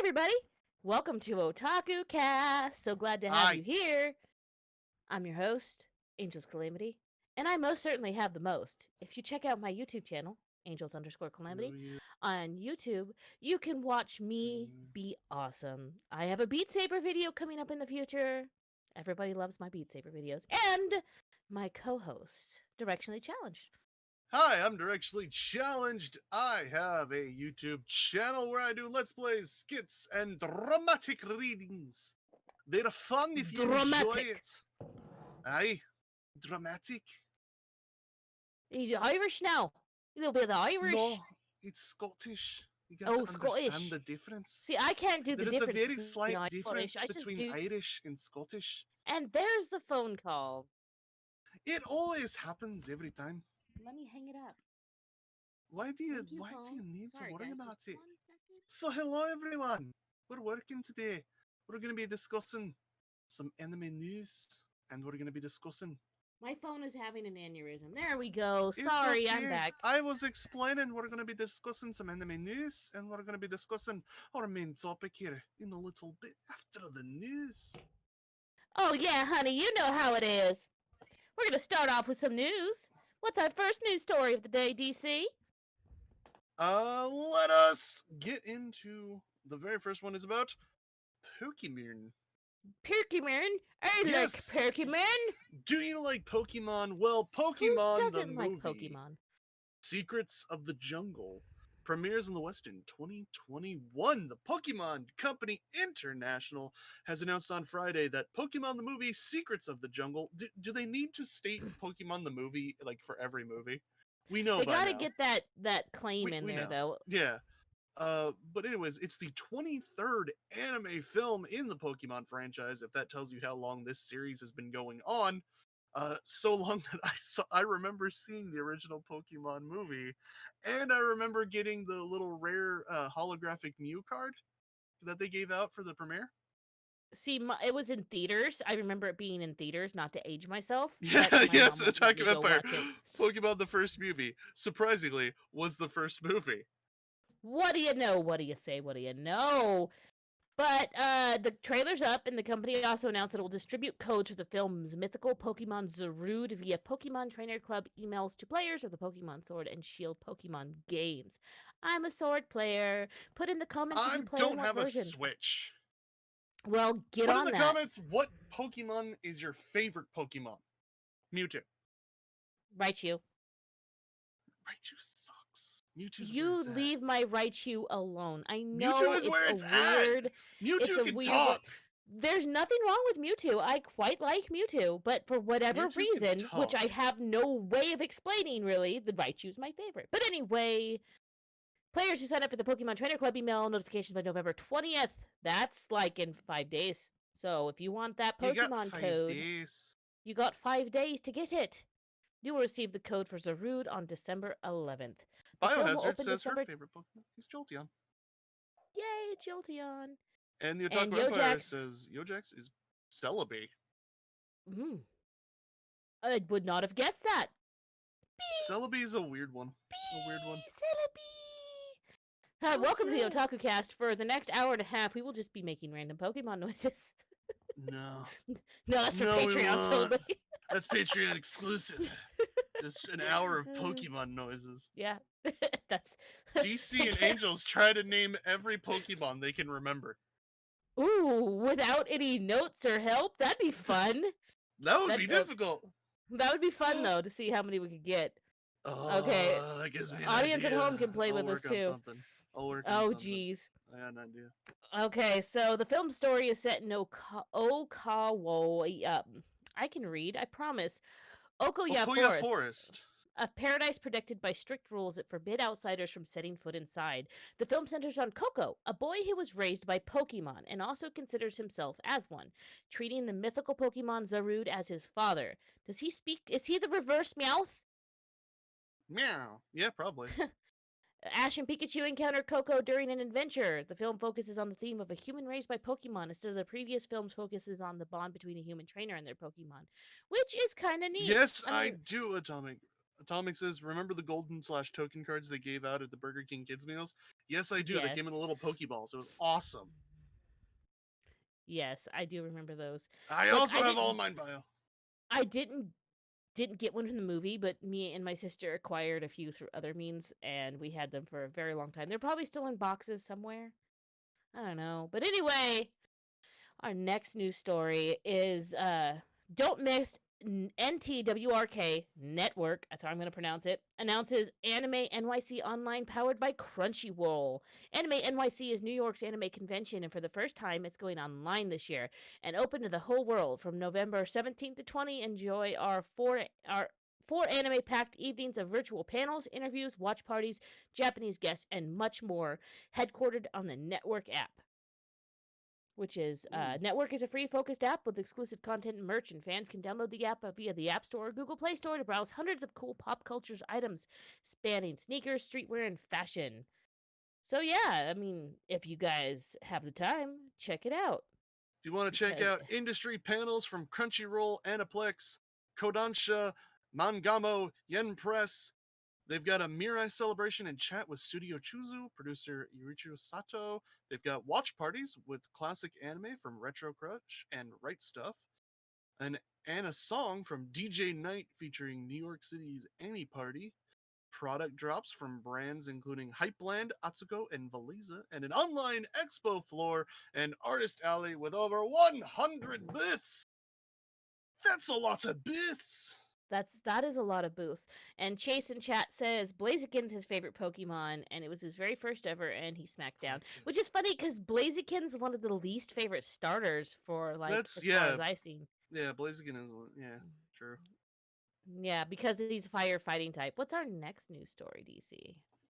everybody. Welcome to OtakuCast. So glad to have you Hi. here. I'm your host, Angels Calamity, and I most certainly have the most. If you check out my YouTube channel, Angels_Calamity, on YouTube, you can watch me be awesome. I have a Beat Saber video coming up in the future. Everybody loves my Beat Saber videos. And my co-host, Directionally Challenged. Hi, I'm Directionally Challenged. I have a YouTube channel where I do Let's Plays, skits, and dramatic readings. They're fun if you enjoy Dramatic. it. Aye, dramatic. He's Irish now. A little bit of the Irish. No, it's Scottish. You got Oh, to understand Scottish. the difference. See, I can't do the There is a difference very between slight Irish and difference Scottish. I just between do. Irish and Scottish. And there's the phone call. It always happens every time. Let me hang it up. Why do you need to worry about it? So hello everyone. We're working today. We're going to be discussing some anime news, and we're going to be discussing. My phone is having an aneurysm. There we go. It's Sorry, okay. I'm back. I was explaining we're going to be discussing some anime news, and we're going to be discussing our main topic here in a little bit after the news. Oh yeah, honey, you know how it is. We're gonna start off with some news. What's our first news story of the day, DC? Let us get into the very first one. Is about Pokemon. Pokemon? I Yes. like Pokemon. Do you like Pokemon? Well, Pokemon Who doesn't the like movie, Pokemon? Secrets of the Jungle, premieres in the West in 2021. The Pokemon Company International has announced on Friday that Pokemon the movie, Secrets of the Jungle. Do they need to state Pokemon the movie like for every movie? We know They by gotta now. get that claim in we there know. though. Yeah. But anyways, it's the 23rd anime film in the Pokemon franchise, if that tells you how long this series has been going on. So long that I remember seeing the original Pokemon movie, and I remember getting the little rare holographic Mew card that they gave out for the premiere. See, it was in theaters. I remember it being in theaters, not to age myself. Yeah, But my yes, mom wouldn't let Attack me of go Empire. watch it. Pokemon the first movie, surprisingly, was the first movie. What do you know? What do you say? What do you know? But the trailer's up, and the company also announced that it will distribute codes for the film's mythical Pokemon Zoid via Pokemon Trainer Club emails to players of the Pokemon Sword and Shield Pokemon games. I'm a Sword player. Put in the comments if you play don't what have version. a Switch. Well, get Put on in the that. comments what Pokemon is your favorite Pokemon. Mewtwo. Raichu. Raichu sucks. Mewtwo's You where it's leave at. my Raichu alone. I know Mewtwo is where it's weird. at. Mewtwo It's a can weird. talk. There's nothing wrong with Mewtwo. I quite like Mewtwo, but for whatever Mewtwo reason, can which I talk. have no way of explaining really, the Raichu's my favorite. But anyway, players who sign up for the Pokemon Trainer Club email notifications by November 20th. That's like in 5 days. So if you want that You got Pokemon 5 code, days. you got 5 days to get it. You will receive the code for Zarude on December 11th. The film will Biohazard open says December. her favorite Pokemon is Jolteon. Yay, Jolteon. And the And Otaku Empire Yojax. says Yojax is Celebi. I would not have guessed that. Celebi is a weird one. A weird one. Celebi! Welcome to the OtakuCast. For the next hour and a half, we will just be making random Pokemon noises. No. No, that's for Patreon totally. That's Patreon exclusive. Just an hour of Pokemon noises. Yeah. That's DC and Angels try to name every Pokemon they can remember. Ooh, without any notes or help? That'd be fun. That would be difficult. That would be fun, though, to see how many we could get. Oh, okay. That gives me an Audience idea. at home can play with us, too. I'll work on something. Jeez. I got an idea. Okay, so the film story is set in Okawa. I can read, I promise. Okuya Forest. A paradise protected by strict rules that forbid outsiders from setting foot inside. The film centers on Koko, a boy who was raised by Pokemon and also considers himself as one, treating the mythical Pokemon Zarude as his father. Does he speak? Is he the reverse Meowth? Meow. Yeah, probably. Ash and Pikachu encounter Koko during an adventure. The film focuses on the theme of a human raised by Pokemon instead of the previous film's focuses on the bond between a human trainer and their Pokemon, which is kind of neat. Yes, I do, Atomic. Atomic says, remember the golden/token cards they gave out at the Burger King kids meals? Yes, I do. They came in Yes. the little Pokeballs. It was awesome. Yes, I do remember those. I Look, also have all in mine bio. I didn't get one from the movie, but me and my sister acquired a few through other means, and we had them for a very long time. They're probably still in boxes somewhere. I don't know. But anyway, our next news story is don't miss NTWRK Network, that's how I'm going to pronounce it, announces Anime NYC Online powered by Crunchyroll. Anime NYC is New York's anime convention, and for the first time, it's going online this year and open to the whole world from November 17th to 20th. Enjoy our four anime-packed evenings of virtual panels, interviews, watch parties, Japanese guests, and much more, headquartered on the Network app, which is Network is a free focused app with exclusive content and merch, and fans can download the app via the App Store or Google Play Store to browse hundreds of cool pop culture items spanning sneakers, streetwear, and fashion. So yeah, I mean, if you guys have the time, check it out. If you want to check out industry panels from Crunchyroll, Aniplex, Kodansha, Mangamo, Yen Press, they've got a Mirai celebration and chat with Studio Chuzu, producer Yurichiro Sato. They've got watch parties with classic anime from Retro Crush and Right Stuff. And a song from DJ Night featuring New York City's Annie Party. Product drops from brands including Hypeland, Atsuko, and Valiza, and an online expo floor and artist alley with over 100 booths. That's a lot of booths. That is a lot of boosts. And Chase in chat says Blaziken's his favorite Pokemon, and it was his very first ever, and he smacked down. Which is funny because Blaziken's one of the least favorite starters for as far as I've seen. Yeah, Blaziken is one. Yeah, true. Yeah, because he's firefighting type. What's our next news story, DC?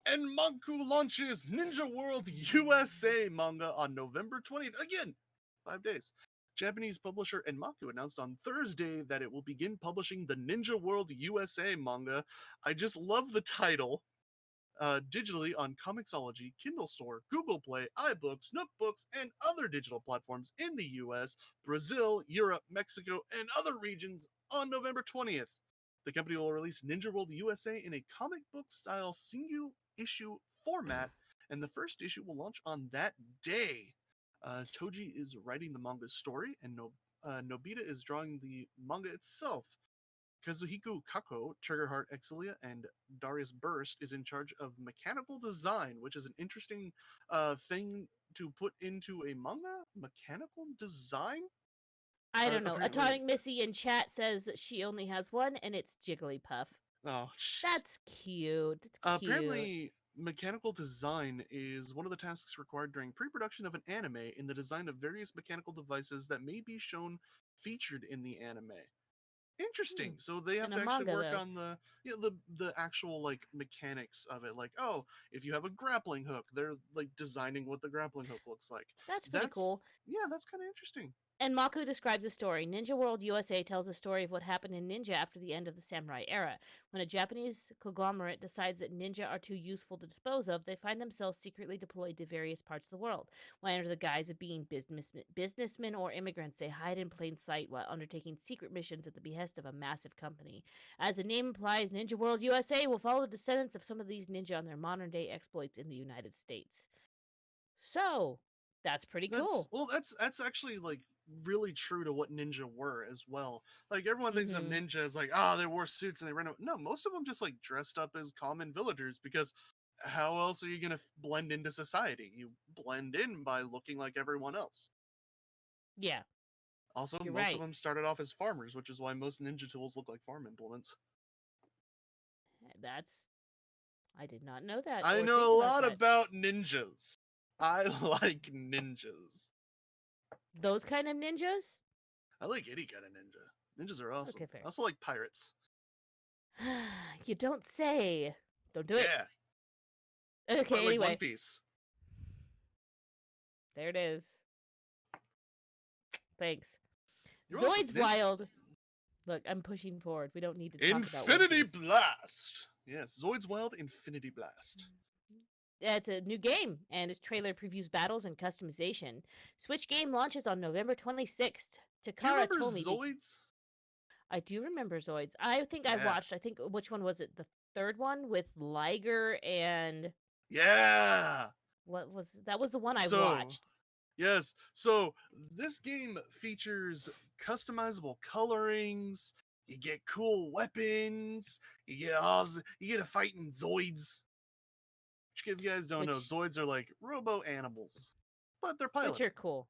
And Manku launches Ninja World USA manga on November 20th. Again, 5 days. Japanese publisher Enmaku announced on Thursday that it will begin publishing the Ninja World USA manga. I just love the title. Digitally on Comixology, Kindle Store, Google Play, iBooks, Nookbooks, and other digital platforms in the US, Brazil, Europe, Mexico, and other regions on November 20th. The company will release Ninja World USA in a comic book style single issue format, and the first issue will launch on that day. Toji is writing the manga's story, and Nobita is drawing the manga itself. Kazuhiko Kako, Triggerheart Exilia, and Darius Burst is in charge of mechanical design, which is an interesting thing to put into a manga. Mechanical design? I don't know. Atomic Missy in chat says she only has one, and it's Jigglypuff. Oh, that's cute. That's cute. Apparently, mechanical design is one of the tasks required during pre-production of an anime in the design of various mechanical devices that may be shown featured in the anime. Interesting. So they have to actually work on the actual like mechanics of it. Like, oh, if you have a grappling hook, they're like designing what the grappling hook looks like. That's pretty cool. Yeah, that's kind of interesting. And Maku describes the story. Ninja World USA tells the story of what happened in ninja after the end of the samurai era. When a Japanese conglomerate decides that ninja are too useful to dispose of, they find themselves secretly deployed to various parts of the world. While under the guise of being businessmen or immigrants, they hide in plain sight while undertaking secret missions at the behest of a massive company. As the name implies, Ninja World USA will follow the descendants of some of these ninja on their modern-day exploits in the United States. So, that's pretty cool. Well, that's actually like really true to what ninja were as well. Like everyone thinks of ninja as like, they wore suits and they ran out. No, most of them just like dressed up as common villagers because how else are you gonna blend into society? You blend in by looking like everyone else. Yeah. Also, most of them started off as farmers, which is why most ninja tools look like farm implements. I did not know that. I know a lot about ninjas. I like ninjas. Those kind of ninjas? I like any kind of ninja. Ninjas are awesome. Okay, I also like pirates. You don't say. Don't do it. Yeah. Okay, anyway. Like One Piece. There it is. Thanks. Zoid's wild. Look, I'm pushing forward. We don't need to talk about Infinity Blast. Yes, Zoid's Wild Infinity Blast. It's a new game, and its trailer previews battles and customization. Switch game launches on November 26th. Takara Tomy. Zoids? I do remember Zoids. I think I Yeah. watched. I think which one was it? The third one with Liger and Yeah. what was that? Was the one I So, watched. yes. So, this game features customizable colorings. You get cool weapons. You get a fighting Zoids. Which, if you guys don't know, Which Zoids are like robo animals, but they're which are piloted. cool.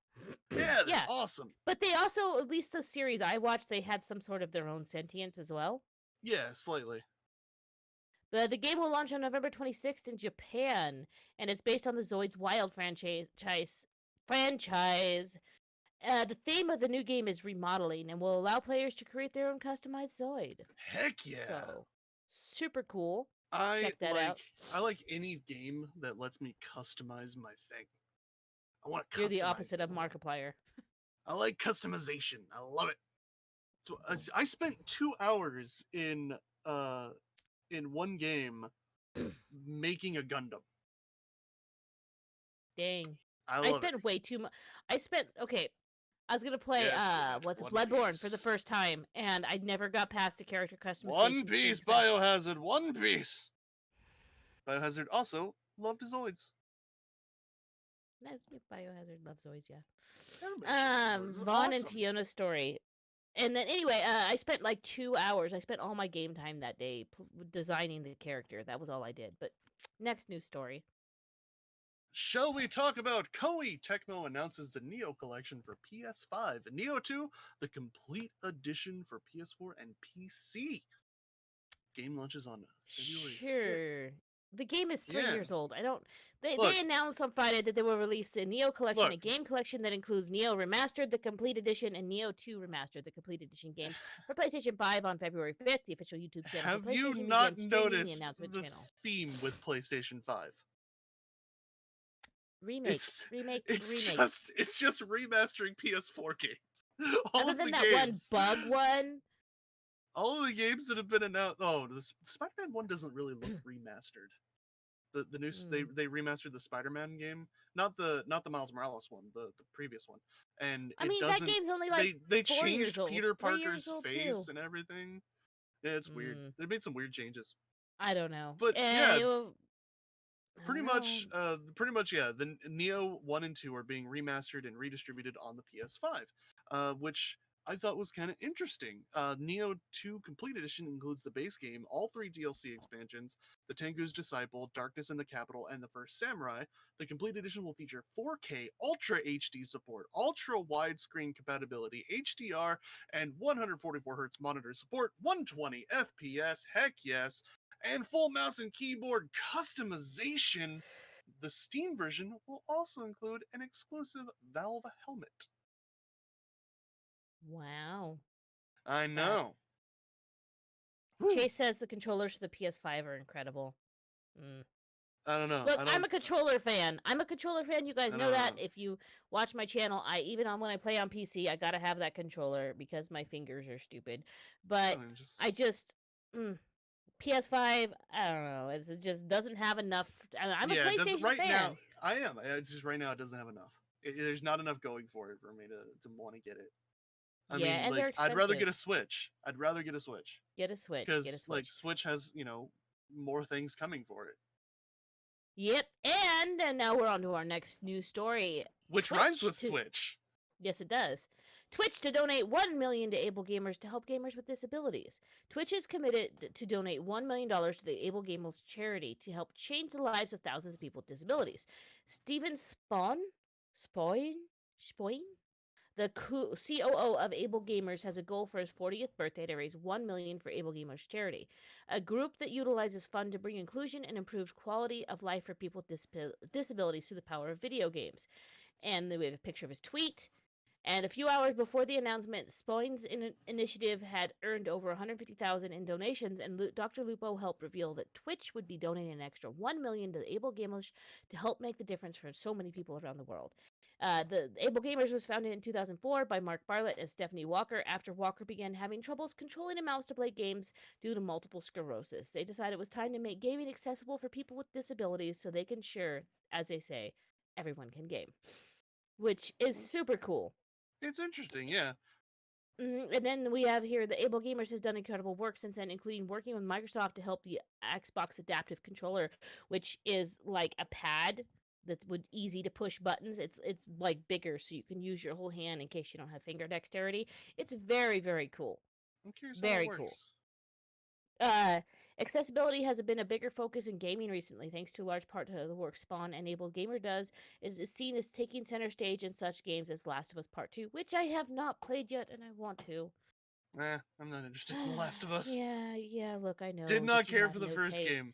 Yeah, they're Yeah, awesome. but they also, at least the series I watched, they had some sort of their own sentience as well. Yeah, slightly. The game will launch on November 26th in Japan, and it's based on the Zoids Wild franchise. The theme of the new game is remodeling and will allow players to create their own customized Zoid. Heck yeah. So, super cool. I Check that like out. I like any game that lets me customize my thing. I want to You're the customize opposite it. of Markiplier. I like customization. I love it. So I spent 2 hours in one game making a Gundam. Dang. I I love it. spent way too much. Okay, I was gonna play Yes, God. what's it, One Bloodborne for the Piece. first time, and I never got past the character One customization screen Piece, because Biohazard, One Piece. Biohazard also loved Zoids. Biohazard loves Zoids, yeah. Everybody should love Zoids. It's Vaughn and awesome. Fiona's story. And then anyway, I spent like 2 hours. I spent all my game time that day designing the character. That was all I did. But next news story. Shall we talk about Koei Tecmo announces the Neo collection for PS5 and Neo 2, the complete edition for PS4 and PC. Game launches on February 5th. Sure. The game is 3 Yeah. years old. I don't they Look, announced on Friday that they will release a Neo collection, look. a game collection that includes Neo Remastered, the complete edition, and Neo 2 Remastered, the complete edition games for PlayStation 5 on February 5th. The official YouTube channel for Have you PlayStation began not streaming the noticed announcement the channel. theme with PlayStation 5? Remake, It's remake, it's remake. just remastering PS4 games. All Other of the than that one games. bug one, All of the games that have been announced. Oh, the Spider-Man one doesn't really look remastered. The new mm, they remastered the Spider-Man game, not the Miles Morales one, the previous one, and I it mean that doesn't. game's only like They 4 years changed old, Peter 3 years Parker's old too. face and everything. Yeah, it's weird. Mm, They made some weird changes, I don't know. but yeah, I don't know. pretty much, yeah. The Neo 1 and 2 are being remastered and redistributed on the PS5, which I thought was kind of interesting. Neo 2 Complete Edition includes the base game, all 3 DLC expansions, the Tengu's Disciple, Darkness in the Capital, and the First Samurai. The Complete Edition will feature 4K Ultra HD support, ultra widescreen compatibility, HDR, and 144Hz monitor support, 120 FPS, heck yes, and full mouse and keyboard customization. The Steam version will also include an exclusive Valve helmet. Wow. I That know. Whew. Chase says the controllers for the PS5 are incredible. Mm. I don't know. Look, I'm a controller fan. I'm a controller fan. You guys I know that. don't know. If you watch my channel, I even on when I play on PC, I gotta have that controller because my fingers are stupid. I But mean, I just mm, PS5. I don't know. It just doesn't have enough. I'm a yeah, it doesn't PlayStation right now. fan. I am. It's just right now it doesn't have enough. There's not enough going for it for me to want to get it. I Yeah, mean, and they're like, I'd rather get expensive. a Switch. I'd rather get a Switch Get a Switch. Get a because like Switch. Switch has more things coming for it, Yep. And now we're on to our next news story. which rhymes Twitch with to Switch. Yes, it does. Twitch to donate 1 million to able gamers to help gamers with disabilities. Twitch is committed to donate $1 million to the Able Gamers charity to help change the lives of thousands of people with disabilities. Stephen Spoyne, the COO of Able Gamers, has a goal for his 40th birthday to raise 1 million for Able Gamers charity, a group that utilizes fund to bring inclusion and improves quality of life for people with disabilities through the power of video games. And then we have a picture of his tweet. And a few hours before the announcement, Spoine's initiative had earned over 150,000 in donations, and Dr. Lupo helped reveal that Twitch would be donating an extra 1 million to Able Gamers to help make the difference for so many people around the world. The Able Gamers was founded in 2004 by Mark Bartlett and Stephanie Walker after Walker began having troubles controlling a mouse to play games due to multiple sclerosis. They decided it was time to make gaming accessible for people with disabilities so they can ensure, as they say, everyone can game, which is super cool. It's interesting, yeah. And then we have here the Able Gamers has done incredible work since then, including working with Microsoft to help the Xbox Adaptive Controller, which is like a pad that would easy to push buttons. It's like bigger, so you can use your whole hand in case you don't have finger dexterity. It's very, very cool. I'm curious how that Very cool. works. Accessibility has been a bigger focus in gaming recently, thanks to a large part to the work Spawn Enabled Gamer does. Is seen as taking center stage in such games as Last of Us Part 2, which I have not played yet and I want to. I'm not interested in The Last of Us. Yeah, look, I Did know not that you care have for the no first taste. game.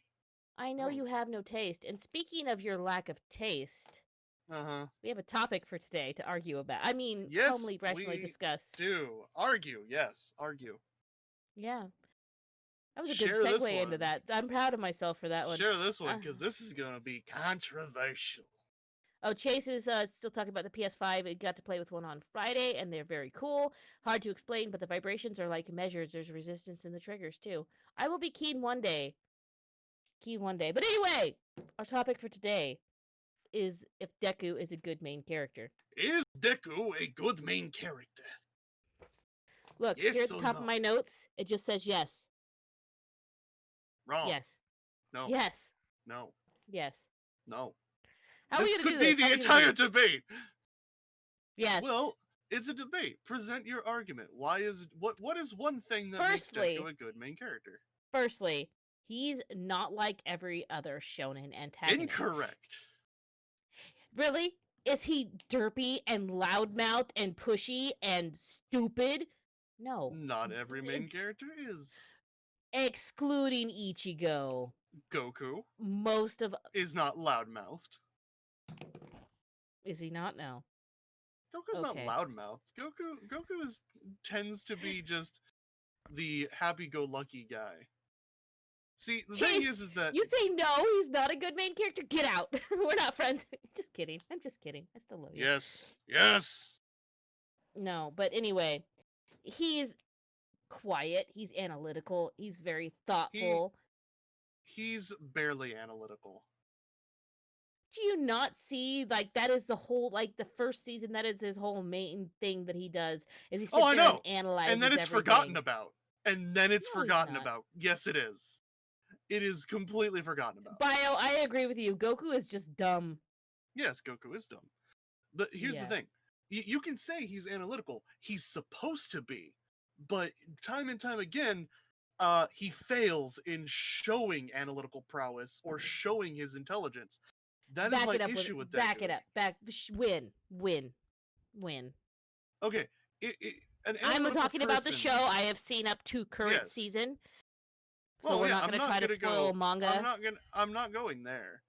I know you have no taste. And speaking of your lack of taste, we have a topic for today to argue about. I mean, Yes, calmly, rationally we discuss. do. Argue, yes, argue. Yeah. That was a good Share this segue into one. that. I'm proud of myself for that one. Share this one, because this is going to be controversial. Oh, Chase is still talking about the PS5. It got to play with one on Friday, and they're very cool. Hard to explain, but the vibrations are like measures. There's resistance in the triggers, too. I will be keen one day. But anyway, our topic for today is if Deku is a good main character. Is Deku a good main character? Look, yes here at the top of my notes, it just says yes. Wrong. Yes. No. Yes. No. Yes. No. How are we going to do this? This could be the entire debate. Yes. Well, it's a debate. Present your argument. Why is what is one thing that makes Deku a good main character? Firstly, he's not like every other shonen antagonist. Incorrect. Really? Is he derpy and loudmouthed and pushy and stupid? No. Not every main character is. Excluding Ichigo. Goku. Most of is not loudmouthed. Is he not? No. Goku's not loudmouthed. Goku tends to be just the happy-go-lucky guy. See, the thing is that you say no, he's not a good main character. Get out. We're not friends. Just kidding. I'm just kidding. I still love you. Yes. No, but anyway, he's quiet. He's analytical. He's very thoughtful. He's barely analytical. Do you not see, like, that is the whole, like, the first season, that is his whole main thing that he does, is he sits there and analyzes and then it's everything. forgotten about. And then it's forgotten about. Yes, it is. It is completely forgotten about. Bio, I agree with you. Goku is just dumb. Yes, Goku is dumb. But here's the thing. You can say he's analytical. He's supposed to be. But time and time again, he fails in showing analytical prowess or showing his intelligence. That is my issue with that. Back it up. Win. Okay. I'm talking about the show. I have seen up to current season. So we're not going to try to spoil manga. I'm not going there.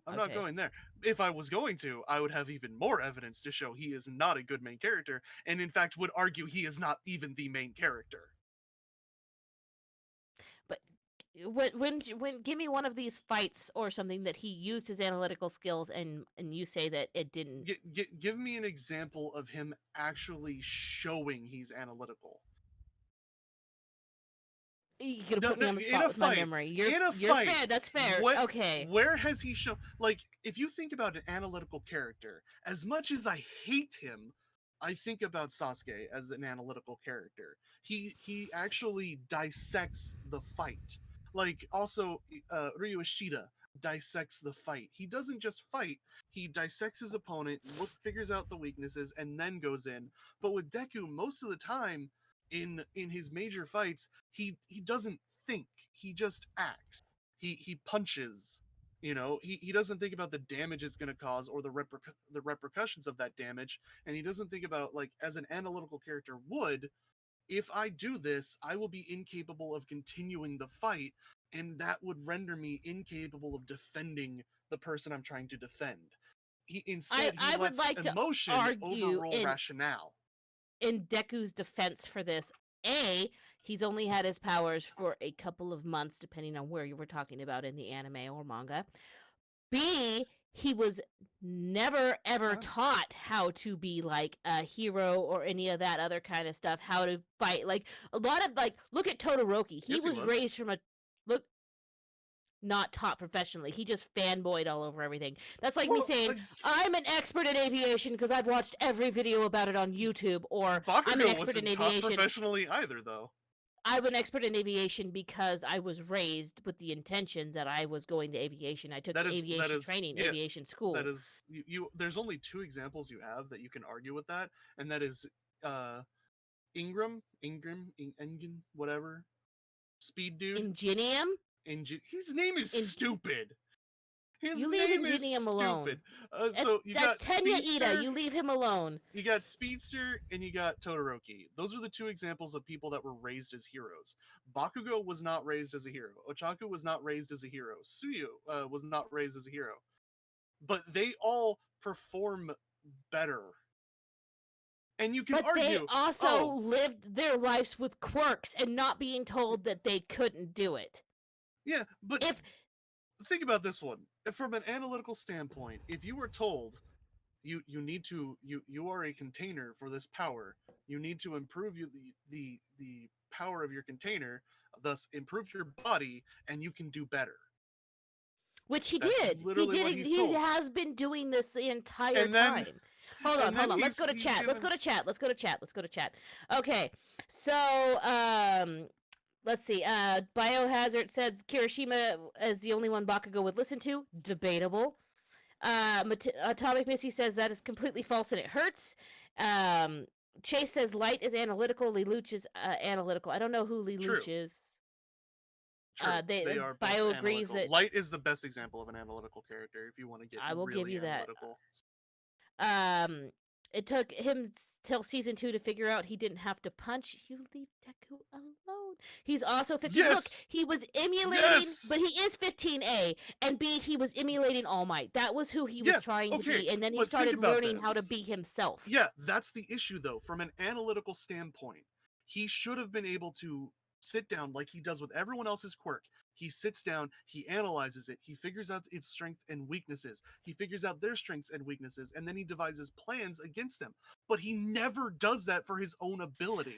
I'm not going there. If I was going to, I would have even more evidence to show he is not a good main character, and in fact would argue he is not even the main character. But when give me one of these fights or something that he used his analytical skills and you say that it didn't. Give me an example of him actually showing he's analytical. You're gonna put me on the spot with my memory. You're fair. That's fair. Okay. Where has he shown? Like, if you think about an analytical character, as much as I hate him, I think about Sasuke as an analytical character. He actually dissects the fight. Like, also, Ryu Ishida dissects the fight. He doesn't just fight. He dissects his opponent, figures out the weaknesses, and then goes in. But with Deku, most of the time, in his major fights, he doesn't think. He just acts. He punches. You know, he doesn't think about the damage it's going to cause or the repercussions of that damage, and he doesn't think about, like, as an analytical character would, if I do this, I will be incapable of continuing the fight, and that would render me incapable of defending the person I'm trying to defend. Instead, he lets emotion overrule rationale. In Deku's defense for this, A, he's only had his powers for a couple of months, depending on where you were talking about in the anime or manga. B, he was never ever taught how to be like a hero or any of that other kind of stuff, how to fight. Like a lot of, like, look at Todoroki. He was raised from a not taught professionally. He just fanboyed all over everything. That's like me Well, saying, like, I'm an expert in aviation because I've watched every video about it on YouTube, or I'm an Bakugo expert in wasn't taught aviation. professionally either, though. I'm an expert in aviation because I was raised with the intentions that I was going to aviation. I took That aviation is training, yeah, aviation that school. is you there's only two examples you have that you can argue with that, and that is uh Ingram, whatever. Speed dude. Ingenium? His name is In, stupid. His you leave name is Ingenium alone. stupid. So you That's got Tenya Ida. Speedster, You leave him alone. you got Speedster, and you got Todoroki. Those are the two examples of people that were raised as heroes. Bakugo was not raised as a hero. Ochaku was not raised as a hero. Suyu was not raised as a hero. But they all perform better. And you can But they argue, also lived their lives with quirks and not being told that they couldn't do it. yeah, but If think about this one. From an analytical standpoint, if you were told you need to you are a container for this power, you need to improve the power of your container, thus improve your body, and you can do better. which he That's did. literally what he's told. He has been doing this the entire And then time. Hold on. Let's go to he's chat. Let's given go to chat. Let's go to chat. Let's go to chat. Okay. So, let's see. Biohazard said Kirishima is the only one Bakugo would listen to. Debatable. Atomic Missy says that is completely false and it hurts. Chase says Light is analytical. Lelouch is analytical. I don't know who Lelouch true. is. True. They are both Bio agrees analytical. that Light is the best example of an analytical character if you want to get I will really give you that. analytical. It took him till season 2 to figure out he didn't have to punch. You leave Deku alone. He's also 15. Yes! Look, he was emulating, Yes! but he is 15A, and B, he was emulating All Might. That was who he was Yes, trying to okay, be, and then he but think started about learning how to this. be himself. Yeah, that's the issue though. From an analytical standpoint, he should have been able to sit down like he does with everyone else's quirk. He sits down, he analyzes it, he figures out its strengths and weaknesses, he figures out their strengths and weaknesses, and then he devises plans against them. But he never does that for his own ability.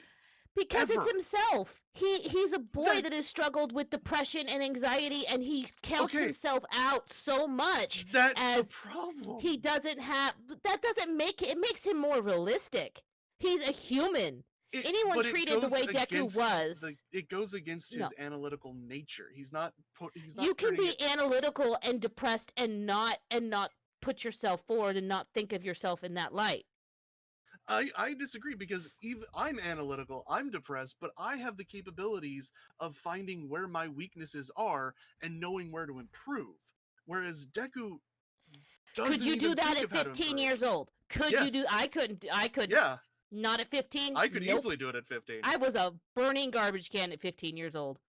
Because Ever. it's himself. He's a boy That- that has struggled with depression and anxiety, and he counts Okay. himself out so much. That's the as problem. He doesn't have. That doesn't make it. It makes him more realistic. He's a human. Anyone But it treated the goes way Deku against was. it goes against his No. analytical nature. He's not You can turning be it. analytical and depressed and not put yourself forward and not think of yourself in that light. I disagree because even I'm analytical, I'm depressed, but I have the capabilities of finding where my weaknesses are and knowing where to improve. Whereas Deku doesn't Could you do even that think at of how to 15 improve. years old? Could you do? Yes. I couldn't. Yeah, Not at 15. I could Nope. easily do it at 15. I was a burning garbage can at 15 years old.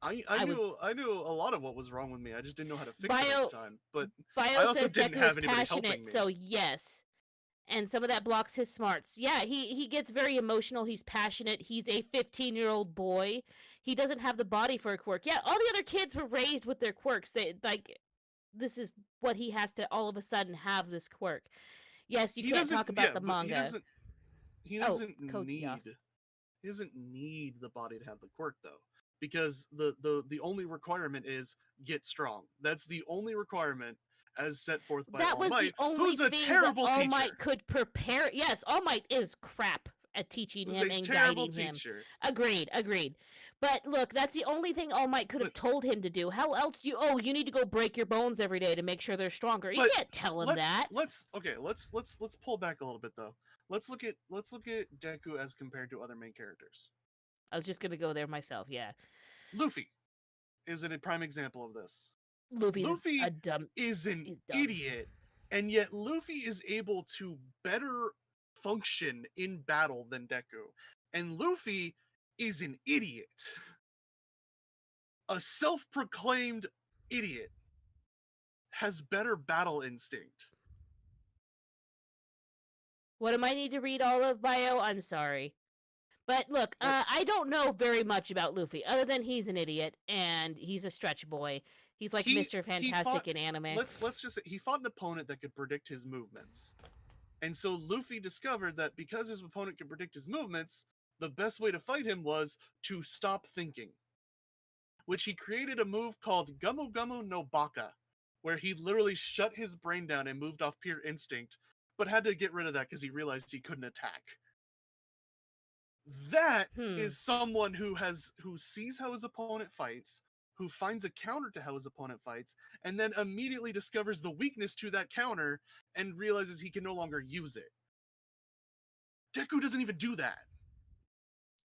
I knew a lot of what was wrong with me. I just didn't know how to fix it at the time. But Bio I also says didn't Deku have is anybody passionate, helping me. so yes. And some of that blocks his smarts. Yeah, he gets very emotional. He's passionate. He's a 15-year-old boy. He doesn't have the body for a quirk. Yeah, all the other kids were raised with their quirks. They like this is what he has to all of a sudden have this quirk. Yes, you can't talk about the manga. He doesn't Code need Yas. he doesn't need the body to have the quirk though, because the only requirement is get strong. That's the only requirement as set forth by That All was Might, the only who's a thing terrible that All teacher. Might could prepare. Yes, All Might is crap at teaching Who's him a and terrible guiding him. teacher. Agreed. But look, that's the only thing All Might could have But- told him to do. How else do you? Oh, you need to go break your bones every day to make sure they're stronger. You But can't tell him that. Let's pull back a little bit though. Let's look at Deku as compared to other main characters. I was just gonna go there myself. Yeah, Luffy is a prime example of this. Luffy Luffy a dumb. is an he's dumb. idiot, and yet Luffy is able to better function in battle than Deku. And Luffy is an idiot. A self-proclaimed idiot has better battle instinct. What am I need to read all of Bio? I'm sorry. But look, I don't know very much about Luffy, other than he's an idiot and he's a stretch boy. He's like Mr. Fantastic in anime. Let's just say he fought an opponent that could predict his movements. And so Luffy discovered that because his opponent could predict his movements, the best way to fight him was to stop thinking. which he created a move called Gumu Gumu no Baka, where he literally shut his brain down and moved off pure instinct, but had to get rid of that because he realized he couldn't attack. That is someone who sees how his opponent fights, who finds a counter to how his opponent fights, and then immediately discovers the weakness to that counter and realizes he can no longer use it. Deku doesn't even do that.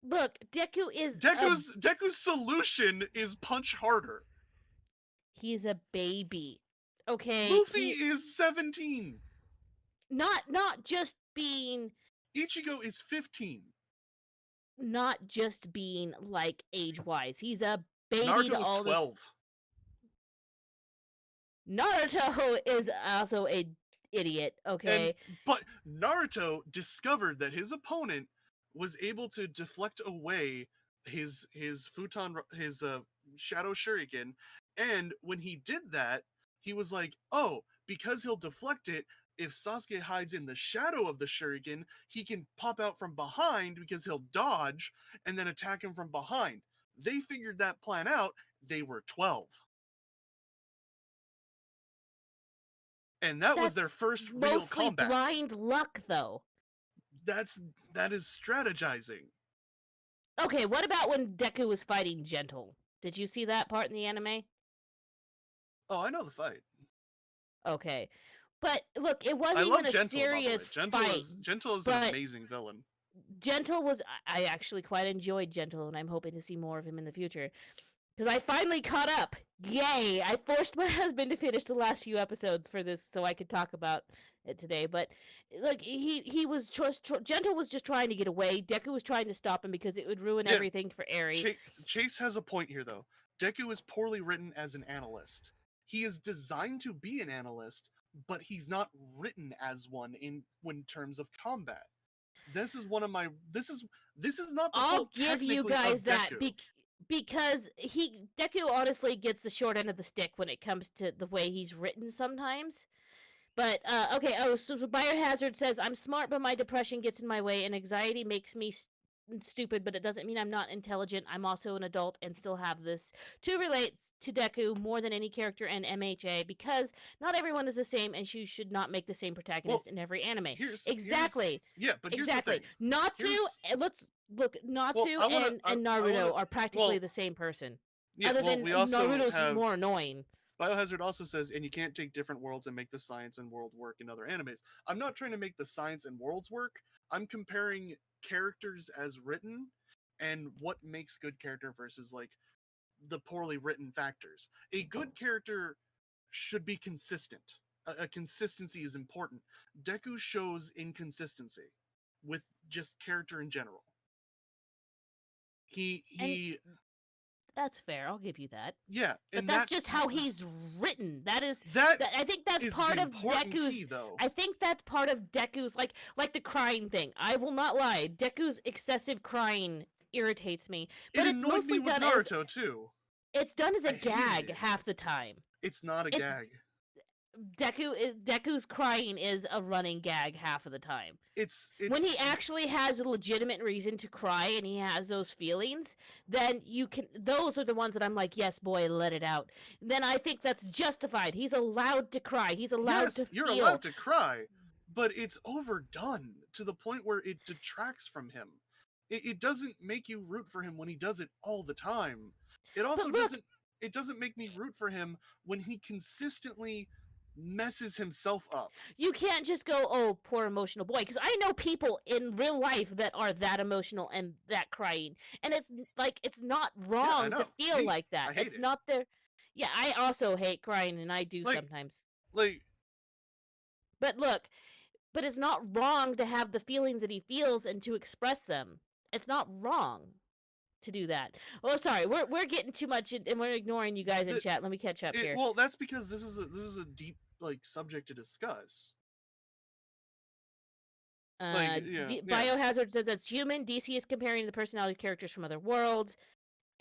Look, Deku is Deku's solution is punch harder. He's a baby. Okay. Luffy is 17. Not just being Ichigo is 15. Not just being like age-wise. He's a baby. Naruto to was all 12. Naruto is also a idiot, okay? But Naruto discovered that his opponent was able to deflect away his shadow shuriken, and when he did that, he was like, oh, because he'll deflect it, if Sasuke hides in the shadow of the shuriken, he can pop out from behind because he'll dodge and then attack him from behind. They figured that plan out. They were 12. And that was their first real combat. Blind luck, though. That is strategizing. Okay, what about when Deku was fighting Gentle? Did you see that part in the anime? Oh, I know the fight. Okay. But look, it wasn't even a Gentle, serious fight. Gentle is an amazing villain. Gentle was... I actually quite enjoyed Gentle, and I'm hoping to see more of him in the future. Because I finally caught up. Yay! I forced my husband to finish the last few episodes for this so I could talk about it today. But look, he was Gentle was just trying to get away. Deku was trying to stop him because it would ruin everything for Eri. Chase has a point here, though. Deku is poorly written as an analyst. He is designed to be an analyst, but he's not written as one in terms of combat. This is one of my. This is not the fault. I'll give you guys that because Deku honestly gets the short end of the stick when it comes to the way he's written sometimes. But okay. Oh, so Biohazard says I'm smart, but my depression gets in my way, and anxiety makes me stupid. But it doesn't mean I'm not intelligent. I'm also an adult and still have this. To relate to Deku more than any character in MHA because not everyone is the same, and you should not make the same protagonist in every anime. Exactly. Natsu. Let's look. Natsu and Naruto are practically the same person. Yeah, other than Naruto's more annoying. Biohazard also says, and you can't take different worlds and make the science and world work in other animes. I'm not trying to make the science and worlds work. I'm comparing characters as written and what makes good character versus like the poorly written factors. A good character should be consistent. A consistency is important. Deku shows inconsistency with just character in general. That's fair. I'll give you that. Yeah, but that's just how he's written. I think that's part of Deku's. Key, though. I think that's part of Deku's like the crying thing. I will not lie. Deku's excessive crying irritates me. But it annoyed me with Naruto too. It's done as a gag half the time. It's not a gag. Deku's crying is a running gag half of the time. It's when he actually has a legitimate reason to cry and he has those feelings, then those are the ones that I'm like, yes, boy, let it out. Then I think that's justified. He's allowed to cry. He's allowed to feel. You're allowed to cry, but it's overdone to the point where it detracts from him. It doesn't make you root for him when he does it all the time. It also doesn't make me root for him when he consistently messes himself up. You can't just go, oh, poor emotional boy, because I know people in real life that are that emotional and that crying, and it's not wrong to feel like that. It's not their. Yeah, I also hate crying, and I do sometimes. But look, but it's not wrong to have the feelings that he feels and to express them. It's not wrong to do that. Oh, sorry, we're getting too much and we're ignoring you guys in chat. Let me catch up here. Well, that's because this is a deep subject to discuss. Biohazard says that's human. DC is comparing the personality of characters from other worlds.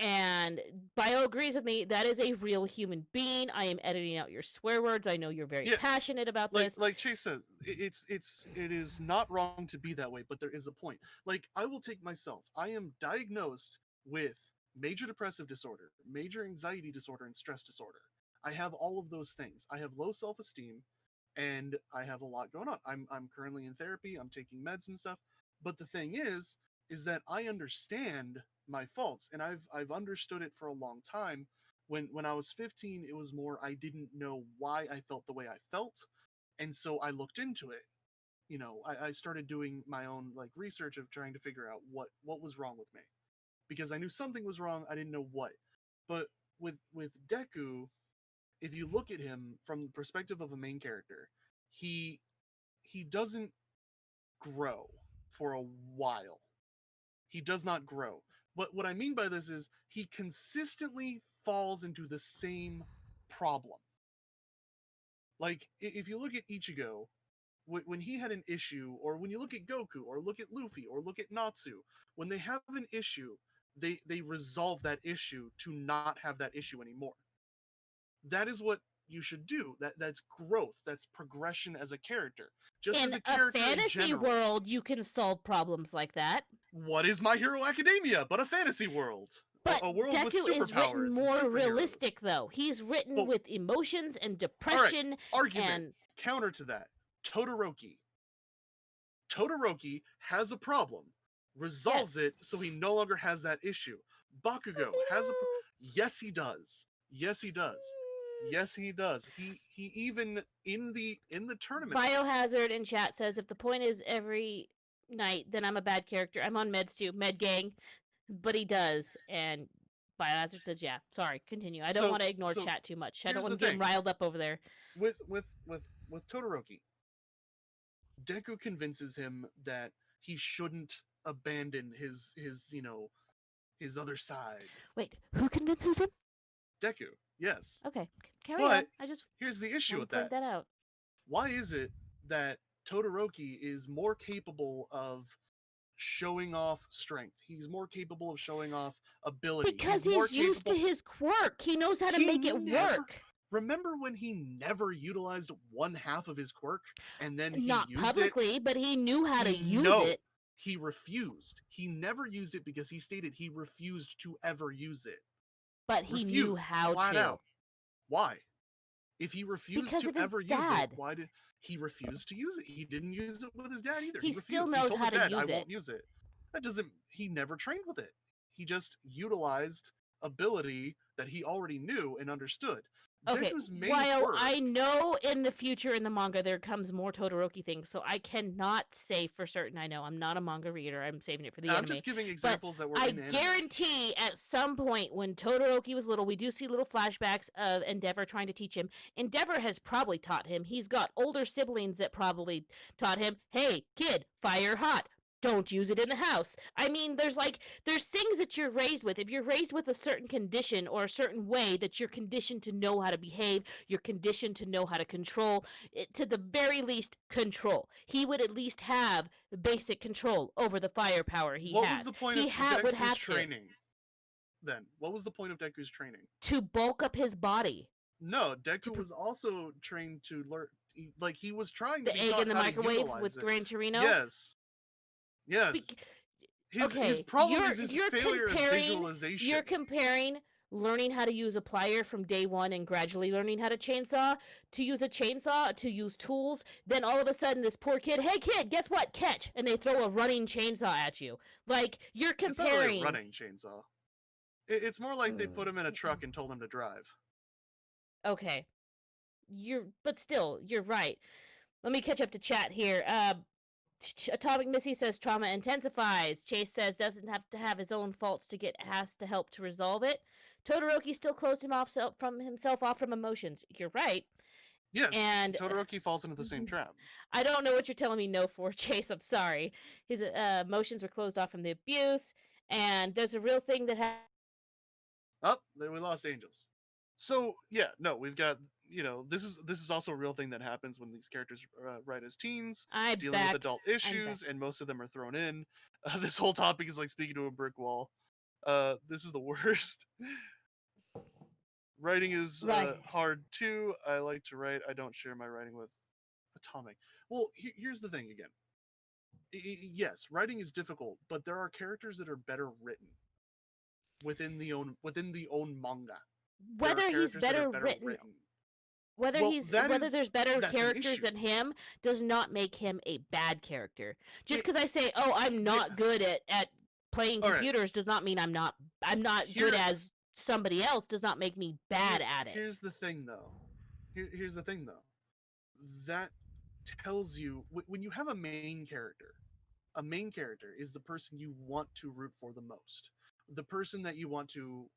And Bio agrees with me. That is a real human being. I am editing out your swear words. I know you're very passionate about this. Like Chase says, it is not wrong to be that way, but there is a point. Like, I will take myself. I am diagnosed with major depressive disorder, major anxiety disorder, and stress disorder. I have all of those things. I have low self-esteem, and I have a lot going on. I'm currently in therapy. I'm taking meds and stuff. But the thing is that I understand my faults, and I've understood it for a long time. When I was 15, it was more I didn't know why I felt the way I felt, and so I looked into it. I started doing my own like research of trying to figure out what was wrong with me, because I knew something was wrong. I didn't know what. But with Deku, if you look at him from the perspective of a main character, he he doesn't grow for a while. He does not grow. But what I mean by this is he consistently falls into the same problem. Like if you look at Ichigo, when he had an issue, or when you look at Goku, or look at Luffy, or look at Natsu, when they have an issue, they resolve that issue to not have that issue anymore. That is what you should do. That's growth. That's progression as a character. Just as In a a character in fantasy general. world, you can solve problems like that. What is My Hero Academia but a fantasy world? But A world with Deku is written superpowers and more superheroes. realistic, though. He's written But with emotions and all right, depression argument and counter to that. Todoroki. Todoroki has a problem, resolves yes. it so he no longer has that issue. Bakugo has a yes he does. Yes he does. Yes he does. He even in the tournament arc, Biohazard in chat says if the point is every night, then I'm a bad character. I'm on meds too, med gang. But he does, and Biohazard says, "Yeah, sorry, continue. I don't want to ignore chat too much. I don't here's want the to get him thing. riled up over there." With Todoroki, Deku convinces him that he shouldn't abandon his his other side. Wait, who convinces him? Deku, yes. Okay, carry But on. I just here's the issue want with to point that out. Why is it that Todoroki is more capable of showing off strength? He's more capable of showing off ability. Because more he's used to his quirk. He knows how to He make it never- work. Remember when he never utilized one half of his quirk and then he Not used publicly, it? but he knew how to use No, it. he refused. He never used it because he stated he refused to ever use it. But he knew how flat to. out. Why? If he refused Because to of his ever use dad. it, why did he refuse to use it? He didn't use it with his dad either. He He still refused. knows He told how his to dad, use "I it." won't use it." That doesn't. He never trained with it. He just utilized ability that he already knew and understood. Okay, Deku's main while quirk, I know in the future in the manga there comes more Todoroki things, so I cannot say for certain I know. I'm not a manga reader. I'm saving it for the I'm anime. just giving examples that were I in anime. guarantee at some point when Todoroki was little, we do see little flashbacks of Endeavor trying to teach him. Endeavor has probably taught him. He's got older siblings that probably taught him, hey, kid, fire hot. Don't use it in the house. I mean, there's things that you're raised with. If you're raised with a certain condition or a certain way that you're conditioned to know how to behave, you're conditioned to know how to control, to the very least, control. He would at least have basic control over the firepower he What has. was the point he of would Deku's have training? Then what was the point of Deku's training? to bulk up his body. No, Deku was also trained to learn. Like he was trying to The be egg taught in the how microwave to utilize with it. Gran Torino. Yes. His problem is his failure in visualization. You're comparing learning how to use a plier from day one and gradually learning how to use a chainsaw, to use tools. Then all of a sudden, this poor kid, hey kid, guess what? Catch! And they throw a running chainsaw at you. Like you're comparing. It's not really a running chainsaw. It's more like they put him in a truck and told him to drive. Okay, but still, you're right. Let me catch up to chat here. Atomic Missy says trauma intensifies. Chase says doesn't have to have his own faults to get asked to help to resolve it. Todoroki still closed himself off from emotions. You're right. Yes, and Todoroki falls into the same trap. I don't know what you're telling me no for, Chase. I'm sorry. His emotions were closed off from the abuse, and there's a real thing that Oh, then we lost Angels. So yeah, no, we've got this is also a real thing that happens when these characters write as teens, dealing with adult issues, and most of them are thrown in. This whole topic is like speaking to a brick wall. This is the worst. Writing is hard too. I like to write. I don't share my writing with Atomic. Well, here's the thing again. Yes, writing is difficult, but there are characters that are better written. within the own manga. There are Whether he's characters that are better better whether Well, whether there's better that's an characters issue. than him does not make him a bad character. Just It, because I say, oh, I'm yeah, not good at playing all right. computers does not mean I'm not good as somebody else does not make me bad at it. Here's the thing though. Here's the thing though. That tells you when you have a main character is the person you want to root for the most, the person that you want to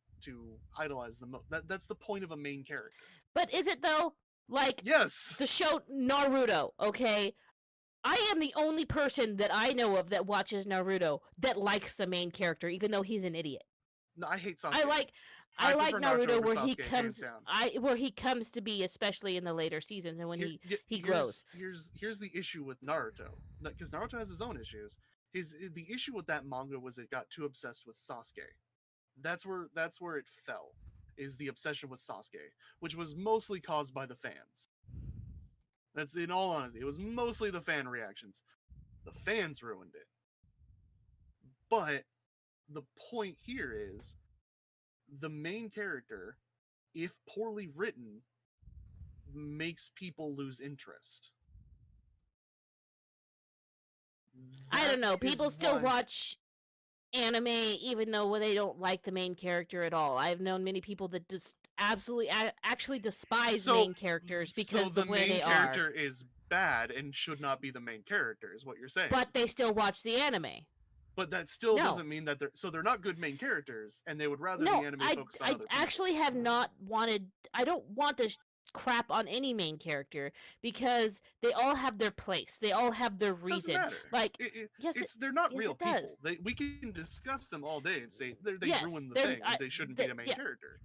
idolize the most. That's the point of a main character. But is it though? Like, yes, the show Naruto, okay? I am the only person that I know of that watches Naruto that likes the main character, even though he's an idiot. No, I hate Sasuke. I like Naruto where he Sasuke, comes where he comes to be, especially in the later seasons and when he grows. Here's the issue with Naruto, because Naruto has his own issues. The issue with that manga was it got too obsessed with Sasuke. That's where it fell. Is the obsession with Sasuke, which was mostly caused by the fans. That's, in all honesty, it was mostly the fan reactions. The fans ruined it. But the point here is the main character, if poorly written, makes people lose interest. I don't know. People still watch anime even though they don't like the main character at all. I've known many people that just absolutely actually despise main characters because the way they are. So the main character is bad and should not be the main character, is what you're saying. But they still watch the anime. But that still doesn't mean that they're not good main characters, and they would rather the anime focus on other people. I actually have not wanted. I don't want to crap on any main character because they all have their place. They all have their reason. Doesn't matter. Like, they're not real people. We can discuss them all day and say they ruin the thing. They shouldn't be the main character.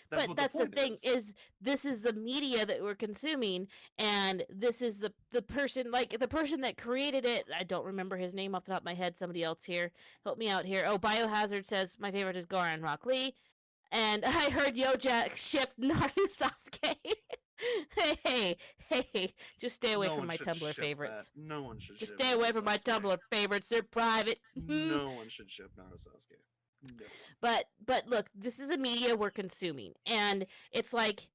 That's the thing is this is the media that we're consuming, and this is the person, like the person that created it. I don't remember his name off the top of my head. Somebody else here, help me out here. Oh, Biohazard says my favorite is Goran Rock Lee, and I heard Yojack shift Naruto Sasuke. hey, just stay away from my Tumblr favorites. No one should. Just stay away from my Tumblr favorites. They're private. No one should ship Naruto Sasuke. No. But look, this is a media we're consuming, and it's like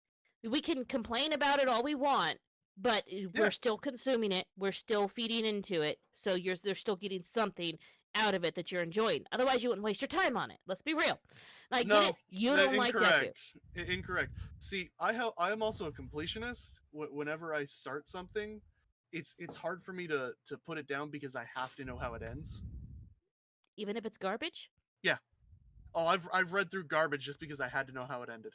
we can complain about it all we want, but we're still consuming it. We're still feeding into it, so they're still getting something out of it that you're enjoying. Otherwise, you wouldn't waste your time on it. Let's be real. Like, no, you don't like Deku. Incorrect. See, I am also a completionist. Whenever I start something, it's hard for me to put it down because I have to know how it ends. Even if it's garbage? Yeah. Oh, I've read through garbage just because I had to know how it ended.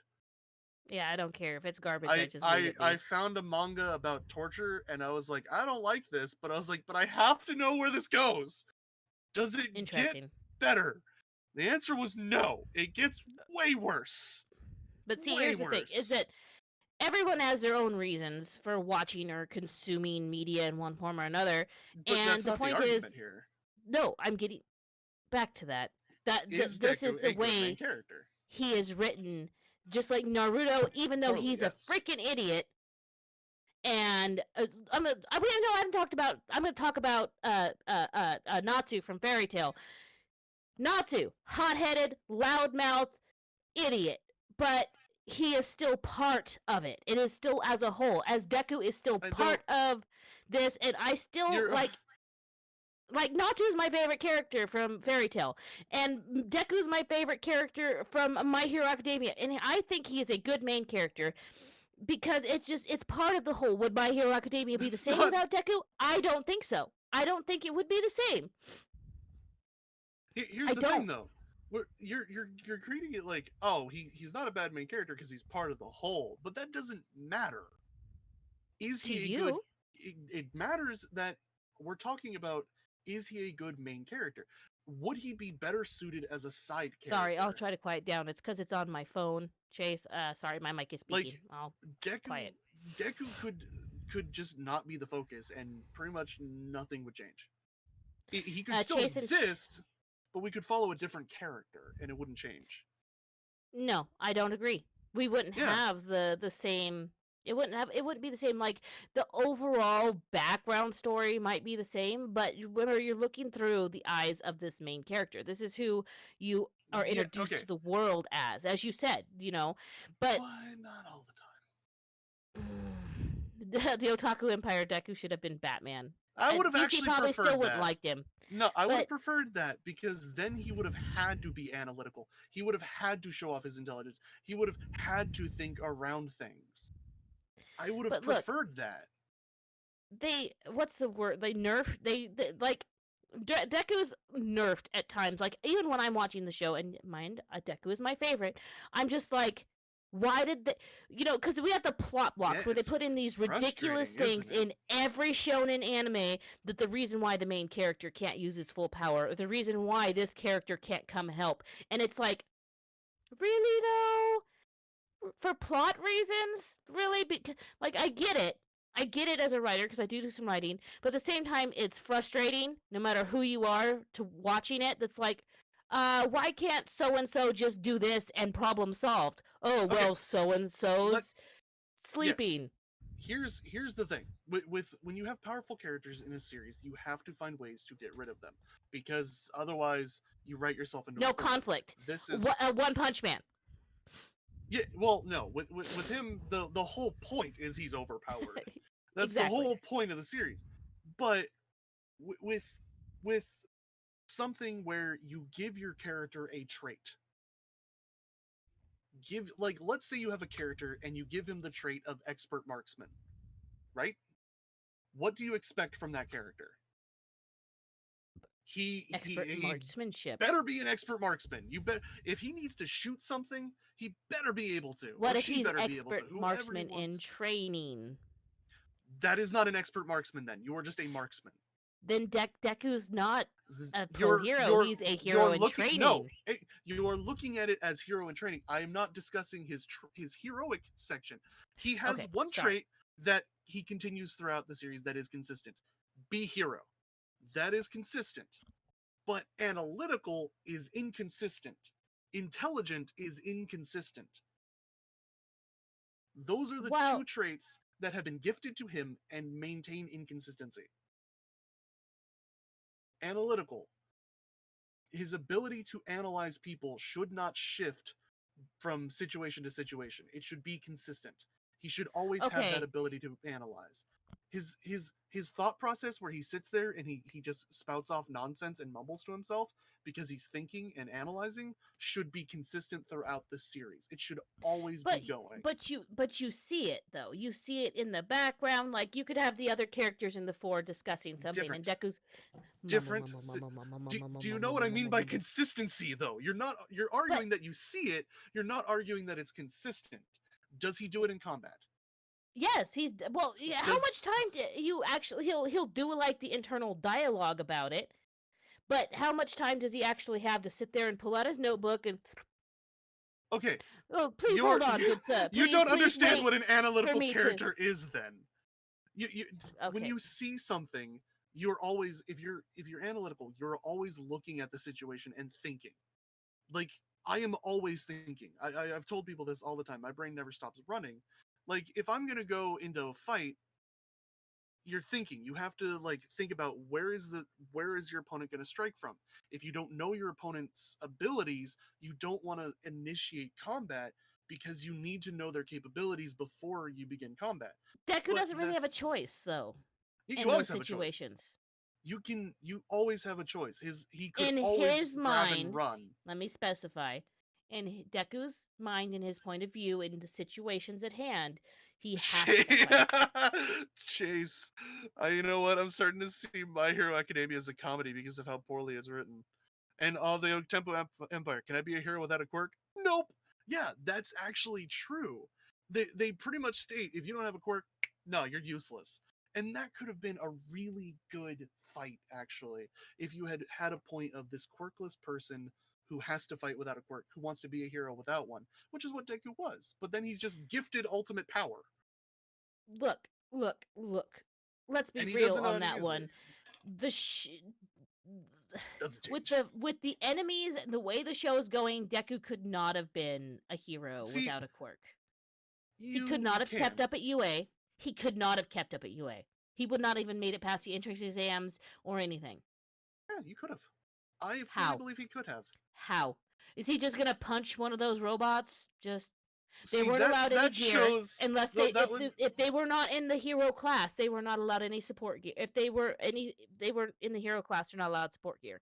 Yeah, I don't care if it's garbage. I found a manga about torture, and I was like, I don't like this, but I was like, but I have to know where this goes. Does it get better? The answer was no. It gets way worse. But see, here's the thing: is that everyone has their own reasons for watching or consuming media in one form or another, and the point is, no, I'm getting back to that. This is the way he is written, just like Naruto, even though he's a freaking idiot. And I'm going to talk about Natsu from Fairy Tail. Natsu, hot-headed, loudmouth, idiot, but he is still part of it. It is still as a whole, as Deku is still part of this, and I still like Natsu's my favorite character from Fairy Tail, and Deku's my favorite character from My Hero Academia, and I think he is a good main character because it's part of the whole. Would My Hero Academia be the same without Deku? I don't think so. I don't think it would be the same. Here's the thing, though. You're treating it like, oh, he's not a bad main character because he's part of the whole, but that doesn't matter. Is he a good? It matters that we're talking about. Is he a good main character? Would he be better suited as a side character? Sorry, I'll try to quiet down. It's because it's on my phone, Chase. Sorry, my mic is speaking. I'll quiet. Deku could just not be the focus, and pretty much nothing would change. He could still exist, but we could follow a different character, and it wouldn't change. No, I don't agree. We wouldn't have the same. It wouldn't be the same. Like, the overall background story might be the same, but when you're looking through the eyes of this main character, this is who you are Yeah, introduced okay. to the world as you said, but But not all the time. the Otaku Empire Deku should have been Batman. I would have DC actually probably still preferred wouldn't that. liked him. No, I would have But preferred that because then he would have had to be analytical. He would have had to show off his intelligence. He would have had to think around things. I would have but look, preferred that. what's the word? They like Deku's nerfed at times. Like even when I'm watching the show, and mind, Deku is my favorite. I'm just like, why did they? Because we have the plot blocks Yeah, where they it's put in these ridiculous frustrating, isn't things it? in every shonen anime that the reason why the main character can't use his full power, or the reason why this character can't come help, and it's like, really though? For plot reasons, really? Like I get it. I get it as a writer because I do some writing, but at the same time, it's frustrating no matter who you are to watching it. That's like, why can't so and so just do this and problem solved? Oh Okay, well, so and let so's yes. sleeping. Here's the thing. With when you have powerful characters in a series, you have to find ways to get rid of them because otherwise you write yourself into a No corner. conflict. This is One Punch Man. yeah, well, no, with him the whole point is he's overpowered. That's the Exactly. whole point of the series. But with something where you give your character a trait. Let's say you have a character and you give him the trait of expert marksman, right? What do you expect from that character? Expert He marksmanship. better be an expert marksman. You bet if he needs to shoot something, he better be able to, or What if she he's better be able to. expert Whoever he marksman in wants. training? That is not an expert marksman. Then you are just a marksman. Then Deku's not a pro You're hero. you're He's a you're hero in looking no. training. You are looking at it as hero in training. I am not discussing his heroic section. He has Okay, one sorry. trait that he continues throughout the series that is consistent. Be hero. That is consistent. But analytical is inconsistent. Intelligent is inconsistent. Those are the Well, two traits that have been gifted to him and maintain inconsistency. Analytical. His ability to analyze people should not shift from situation to situation. It should be consistent. He should always have that okay, ability to analyze. His thought process where he sits there and he just spouts off nonsense and mumbles to himself because he's thinking and analyzing should be consistent throughout the series. It should always but be going. you see it though. You see it in the background. Like you could have the other characters in the fore discussing something, and Different. Deku's Different. Do you know what I mean by consistency though? You're But arguing that you see it, you're not arguing that it's consistent. Does he do it in combat? yes, well. Yeah, how Does much time do you actually? He'll do like the internal dialogue about it. But how much time does he actually have to sit there and pull out his notebook and? okay, Oh, please you're hold on, good sir. you Please, don't please understand wait what an for analytical me to. character is then. You when Okay. you see something, you're always if you're analytical, you're always looking at the situation and thinking. Like I am always thinking. I've told people this all the time. My brain never stops running. Like if I'm gonna go into a fight, you're thinking. You have to like think about where is your opponent going to strike from. If you don't know your opponent's abilities, you don't want to initiate combat because you need to know their capabilities before you begin combat. Deku But doesn't really have a that's choice though you in those always have a choice. situations. You always have a choice. He could In always his grab and mind, run. let me specify, in Deku's mind, in his point of view, in the situations at hand, he has to fight. Chase, you know what? I'm starting to see My Hero Academia as a comedy because of how poorly it's written. And all the Tempo Empire. Can I be a hero without a quirk? Nope. Yeah, that's actually true. They pretty much state if you don't have a quirk, no, you're useless. And that could have been a really good fight, actually, if you had had a point of this quirkless person who has to fight without a quirk, who wants to be a hero without one, which is what Deku was. But then he's just gifted ultimate power. Look. Let's be And he real doesn't know on how to that use one. it. The Doesn't with change. the enemies, the way the show is going, Deku could not have been a hero See, without a quirk. He could you not have kept can. up at UA. He could not have kept up at UA. He would not even made it past the entrance exams or anything. Yeah, you could have. I fully How? believe he could have. How? Is he just gonna punch one of those robots? Just they See, weren't allowed any that gear shows unless no, they that would if they were not in the hero class, they were not allowed any support gear. If they were in the hero class, they're not allowed support gear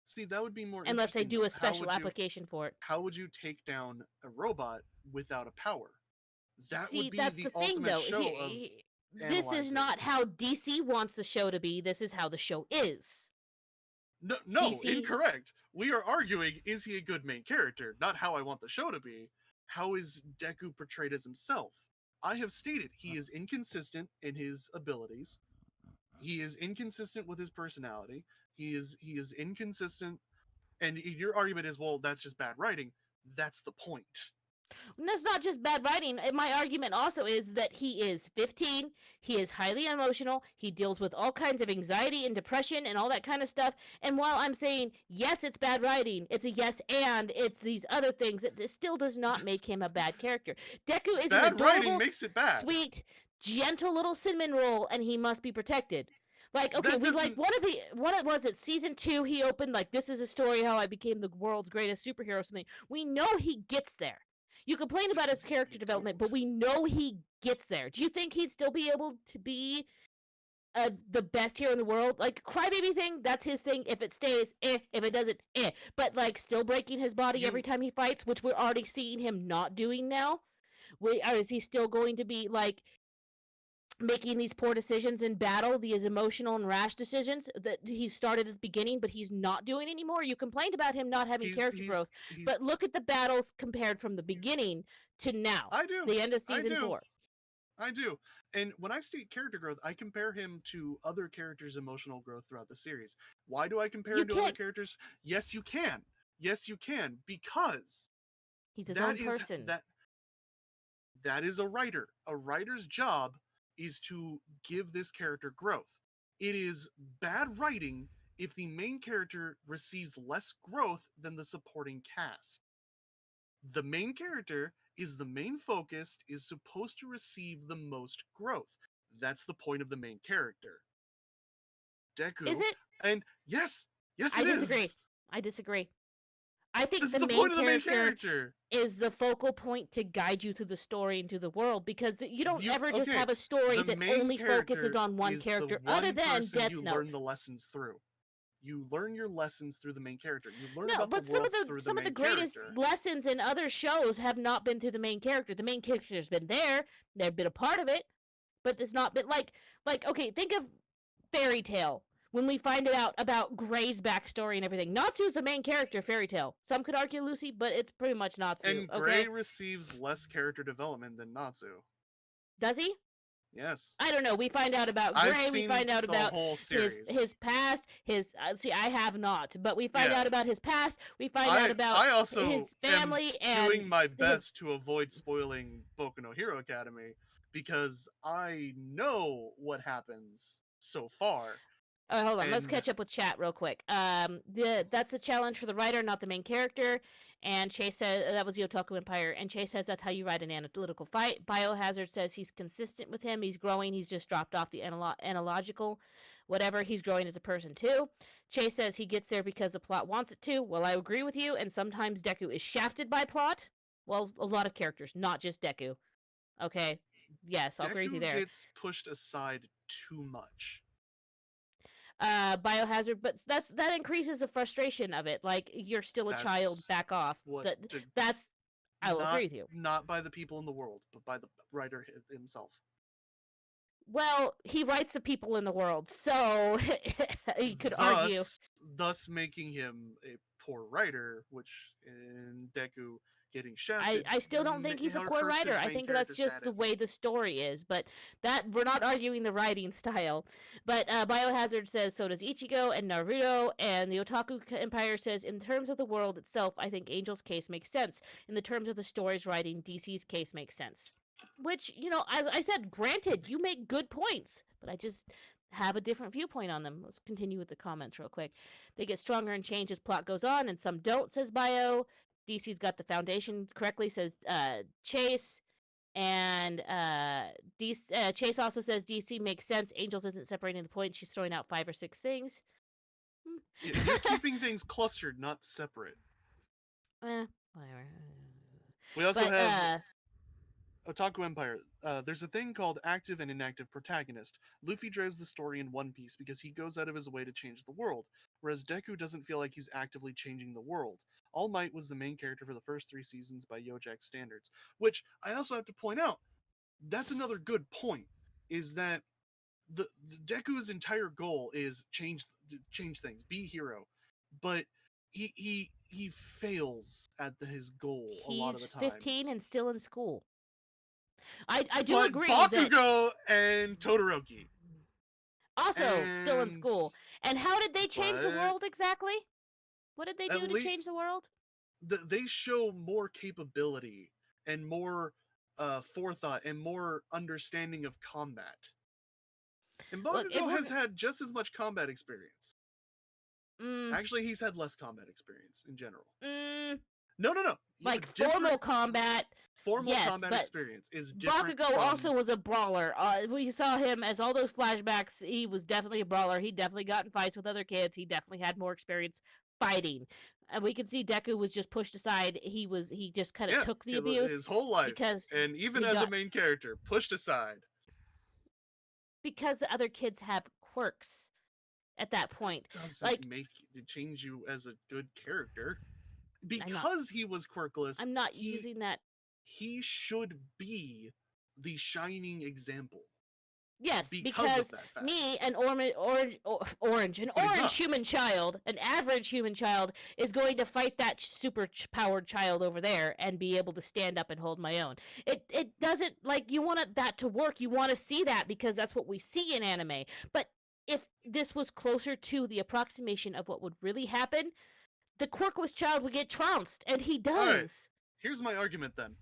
see that would be more unless they interesting do though. a special application for it. How would you take down a robot without a power? That would See, be that's the the thing ultimate though. show of This is analyzing. not how DC wants the show to be. This is how the show is. No, DC. incorrect. We are arguing, is he a good main character? Not how I want the show to be. How is Deku portrayed as himself? I have stated he is inconsistent in his abilities. He is inconsistent with his personality. He is inconsistent, and your argument is, well, that's just bad writing. That's the point. And that's not just bad writing. My argument also is that he is 15. He is highly emotional. He deals with all kinds of anxiety and depression and all that kind of stuff. And while I'm saying, yes, it's bad writing, it's a yes and it's these other things, it still does not make him a bad character. Deku is an Bad writing adorable, makes it bad. sweet, gentle little cinnamon roll, and he must be protected. Like, okay, That we like doesn't. what was it, season 2, he opened like, this is a story how I became the world's greatest superhero or something. We know he gets there. You complain about his character development, but we know he gets there. Do you think he'd still be able to be the best hero in the world? Like, crybaby thing, that's his thing. If it stays, If it doesn't, But, like, still breaking his body every time he fights, which we're already seeing him not doing now? Or is he still going to be, like, making these poor decisions in battle, these emotional and rash decisions that he started at the beginning, but he's not doing anymore? You complained about him not having character growth, but look at the battles compared from the beginning to now. I do. The end of I season do. 4. I do. And when I state character growth, I compare him to other characters' emotional growth throughout the series. Why do I compare him to other characters? Yes, you can. Yes, you can. Because he's his own person. That is a writer. A writer's job is to give this character growth. It is bad writing if the main character receives less growth than the supporting cast. The main character is the main focus, is supposed to receive the most growth. That's the point of the main character. Deku. Is it? And yes, I disagree. I think this is the point of the main character is the focal point to guide you through the story and through the world, because you don't ever just have a story that only focuses on one character other than Death Note. You learn the lessons through. You learn your lessons through the main character. You learn no, about but the world through some the of the main greatest character. lessons in other shows have not been through the main character. The main character's been there; they've been a part of it, but it's not been like okay. Think of Fairy Tail. When we find out about Gray's backstory and everything, Natsu's the main character. Fairy Tail. Some could argue Lucy, but it's pretty much Natsu. And Gray receives less character development than Natsu. Does he? Yes. I don't know. We find out about Gray. We find out about his past. See, I have not, but we find out about his past. We find out about his family. I'm doing my best to avoid spoiling Boku no Hero Academy because I know what happens so far. Oh, hold on. Let's catch up with chat real quick. That's a challenge for the writer, not the main character. And Chase says that was the Otaku Empire. And Chase says that's how you write an analytical fight. Biohazard says he's consistent with him. He's growing. He's just dropped off the analogical, whatever. He's growing as a person too. Chase says he gets there because the plot wants it to. Well, I agree with you. And sometimes Deku is shafted by plot. Well, a lot of characters, not just Deku. Okay. Yes, I'll agree with you there. Deku gets pushed aside too much. Biohazard, but that increases the frustration of it. Like, you're still a child, back off. I will agree with you. Not by the people in the world, but by the writer himself. Well, he writes the people in the world, so you could argue. Thus making him a poor writer, which in Deku getting shafted. I still don't think he's a poor writer. I think that's just the way the story is. But that we're not arguing the writing style. But Biohazard says so does Ichigo and Naruto, and the Otaku Empire says in terms of the world itself, I think Angel's case makes sense. In the terms of the story's writing, DC's case makes sense. Which, as I said, granted, you make good points, but I just have a different viewpoint on them. Let's continue with the comments real quick. They get stronger and change as plot goes on, and some don't, says Bio. DC's got the foundation correctly, says Chase. And Chase also says DC makes sense. Angels isn't separating the point. She's throwing out 5 or 6 things. You're keeping things clustered, not separate. Whatever. We also But have Otaku Empire. There's a thing called active and inactive protagonist. Luffy drives the story in One Piece because he goes out of his way to change the world, whereas Deku doesn't feel like he's actively changing the world. All Might was the main character for the first 3 seasons by Yojack standards, which I also have to point out. That's another good point. Is that the Deku's entire goal is change things, be hero, but he fails at his goal a lot of the he's 15 times. and still in school. I do But agree that Bakugo and Todoroki also still in and school. And how did they change the but world exactly? What did they at do to least change the world? they show more capability and more forethought and more understanding of combat. And Look, if Bakugo we're has had just as much combat experience. mm, Actually, he's had less combat experience in general. mm, No. You have a like formal different combat, formal yes, combat but experience is different Bakugo from also was a brawler. We saw him as all those flashbacks. He was definitely a brawler. He definitely got in fights with other kids. He definitely had more experience fighting. And we can see Deku was just pushed aside. He just kind of yeah, took the abuse his whole life, because and even he as a got main character, pushed aside. because the other kids have quirks at that point. Doesn't Like make it change you as a good character. I'm not Because he was quirkless, I'm not using that. he should be the shining example Yes, because of because that fact. me, an But he's orange not. human child, an average human child, is going to fight that super powered child over there and be able to stand up and hold my own. It doesn't like you want that to work. You want to see that because that's what we see in anime. But if this was closer to the approximation of what would really happen, the quirkless child would get trounced, and he All right, does. here's my argument then.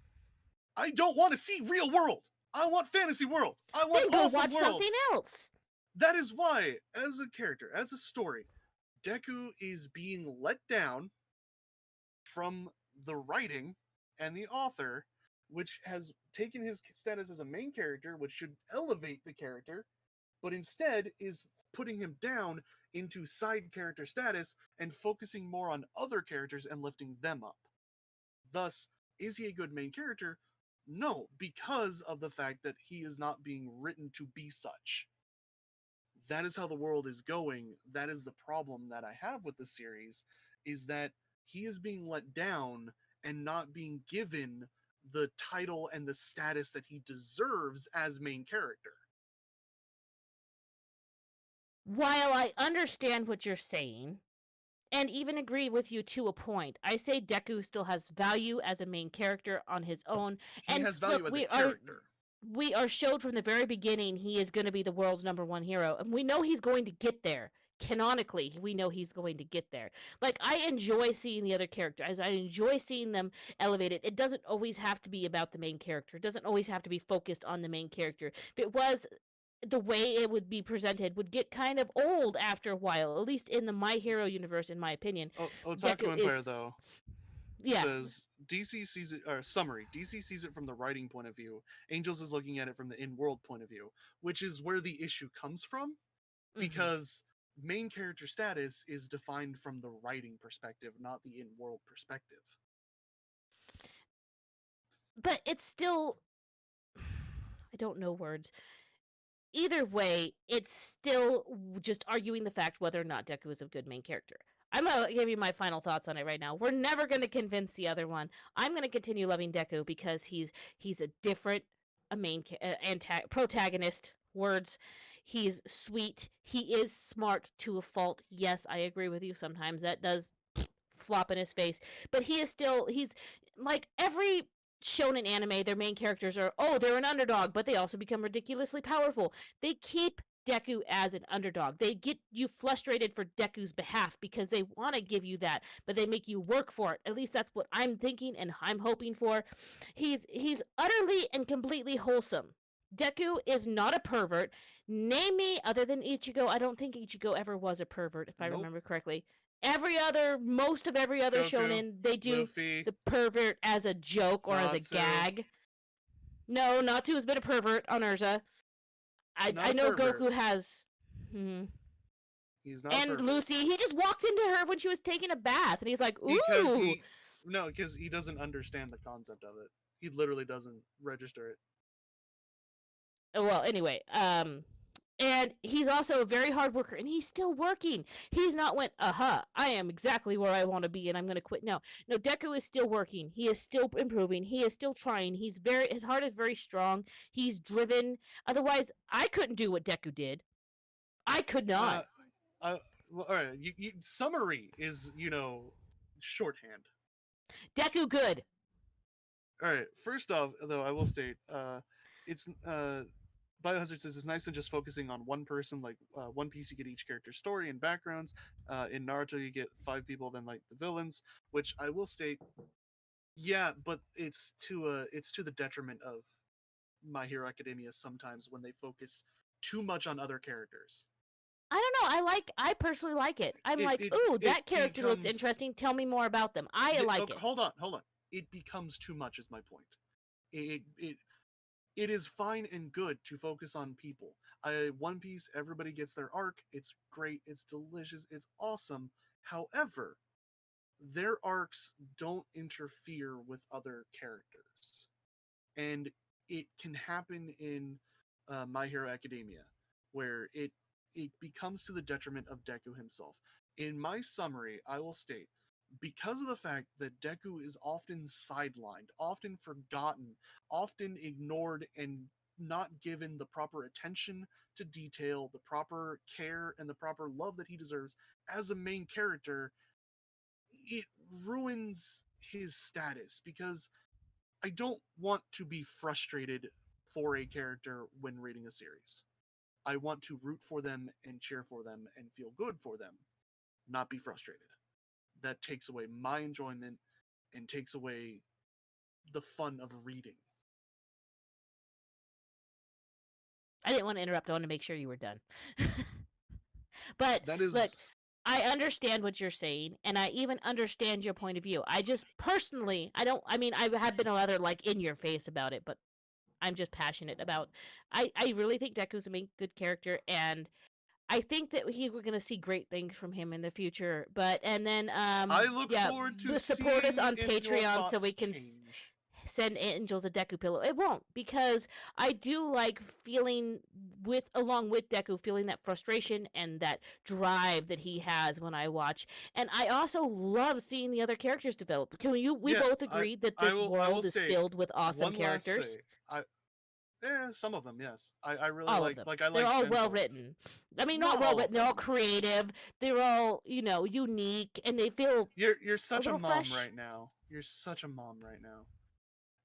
I don't want to see real world. I want fantasy world. I want Then go awesome watch world. something else. That is why, as a character, as a story, Deku is being let down from the writing and the author, which has taken his status as a main character, which should elevate the character, but instead is putting him down into side character status and focusing more on other characters and lifting them up. Thus, is he a good main character? No, because of the fact that he is not being written to be such. That is how the world is going. That is the problem that I have with the series, is that he is being let down and not being given the title and the status that he deserves as main character. While I understand what you're saying, and even agree with you to a point, I say Deku still has value as a main character on his own. He And has value look, as a character. we are showed from the very beginning he is going to be the world's #1 hero, and we know he's going to get there. Canonically, we know he's going to get there. Like, I enjoy seeing the other characters. I enjoy seeing them elevated. It doesn't always have to be about the main character. It doesn't always have to be focused on the main character. If it was, the way it would be presented would get kind of old after a while, at least in the My Hero universe, in my opinion. Otaku Deku Empire, is, though, yeah. says DC sees it, or summary, DC sees it from the writing point of view. Angels is looking at it from the in-world point of view, which is where the issue comes from, because main character status is defined from the writing perspective, not the in-world perspective. But it's still, I don't know words. Either way, it's still just arguing the fact whether or not Deku is a good main character. I'm gonna give you my final thoughts on it right now. We're never gonna convince the other one. I'm gonna continue loving Deku because he's a different protagonist. Words. He's sweet. He is smart to a fault. Yes, I agree with you. Sometimes that does flop in his face, but he's like every shonen anime. Their main characters are they're an underdog, but they also become ridiculously powerful. They keep Deku as an underdog. They get you frustrated for Deku's behalf because they want to give you that, but they make you work for it. At least that's what I'm thinking and I'm hoping for. He's utterly and completely wholesome. Deku is not a pervert. Name me other than Ichigo. I don't think Ichigo ever was a pervert, if I remember correctly. Most of every other Goku, shonen, they do Luffy, the pervert as a joke or as a Natsu. gag. No, Natsu has been a pervert on Urza. I know pervert. Goku has. He's not and a pervert. Lucy, he just walked into her when she was taking a bath, and he's like, "Ooh." Because No, because he doesn't understand the concept of it. He literally doesn't register it. Well, anyway, and he's also a very hard worker, and he's still working. He's not went, I am exactly where I want to be, and I'm going to quit. No, Deku is still working. He is still improving. He is still trying. His heart is very strong. He's driven. Otherwise, I couldn't do what Deku did. I could not. Well, all right. Summary is shorthand. Deku good. All right. First off, though, I will state, it's Biohazard says it's nice than just focusing on one person. Like One Piece, you get each character's story and backgrounds. In Naruto, you get 5 people, then like the villains. Which I will state, yeah, but it's to the detriment of My Hero Academia sometimes when they focus too much on other characters. I don't know. I personally like it. I'm like, ooh, It that character looks becomes interesting. Tell me more about them. I like it. Hold on. It becomes too much, is my point. It is fine and good to focus on people. One Piece, everybody gets their arc. It's great. It's delicious. It's awesome. However, their arcs don't interfere with other characters, and it can happen in My Hero Academia, where it becomes to the detriment of Deku himself. In my summary, I will state, because of the fact that Deku is often sidelined, often forgotten, often ignored, and not given the proper attention to detail, the proper care, and the proper love that he deserves as a main character, it ruins his status. Because I don't want to be frustrated for a character when reading a series. I want to root for them and cheer for them and feel good for them, not be frustrated. That takes away my enjoyment and takes away the fun of reading. I didn't want to interrupt. I want to make sure you were done. But That is, look, I understand what you're saying, and I even understand your point of view. I just personally, I don't. I mean, I have been rather like in your face about it, but I'm just passionate about. I really think Deku's a good character, and I think that we're gonna see great things from him in the future. But and then I look yeah, forward to support us seeing on if your Patreon so we thoughts can change. send Angels a Deku pillow. It won't, because I do like feeling along with Deku, feeling that frustration and that drive that he has when I watch. And I also love seeing the other characters develop. We Yeah, both agreed that I this will world is state filled with awesome one last characters. thing. Some of them, yes. I really All of them. I They're like all well Gentle. written. I mean, not Not well all of written. They're all them. creative. They're all unique, and they feel You're a such a little mom fresh. right now. You're such a mom right now.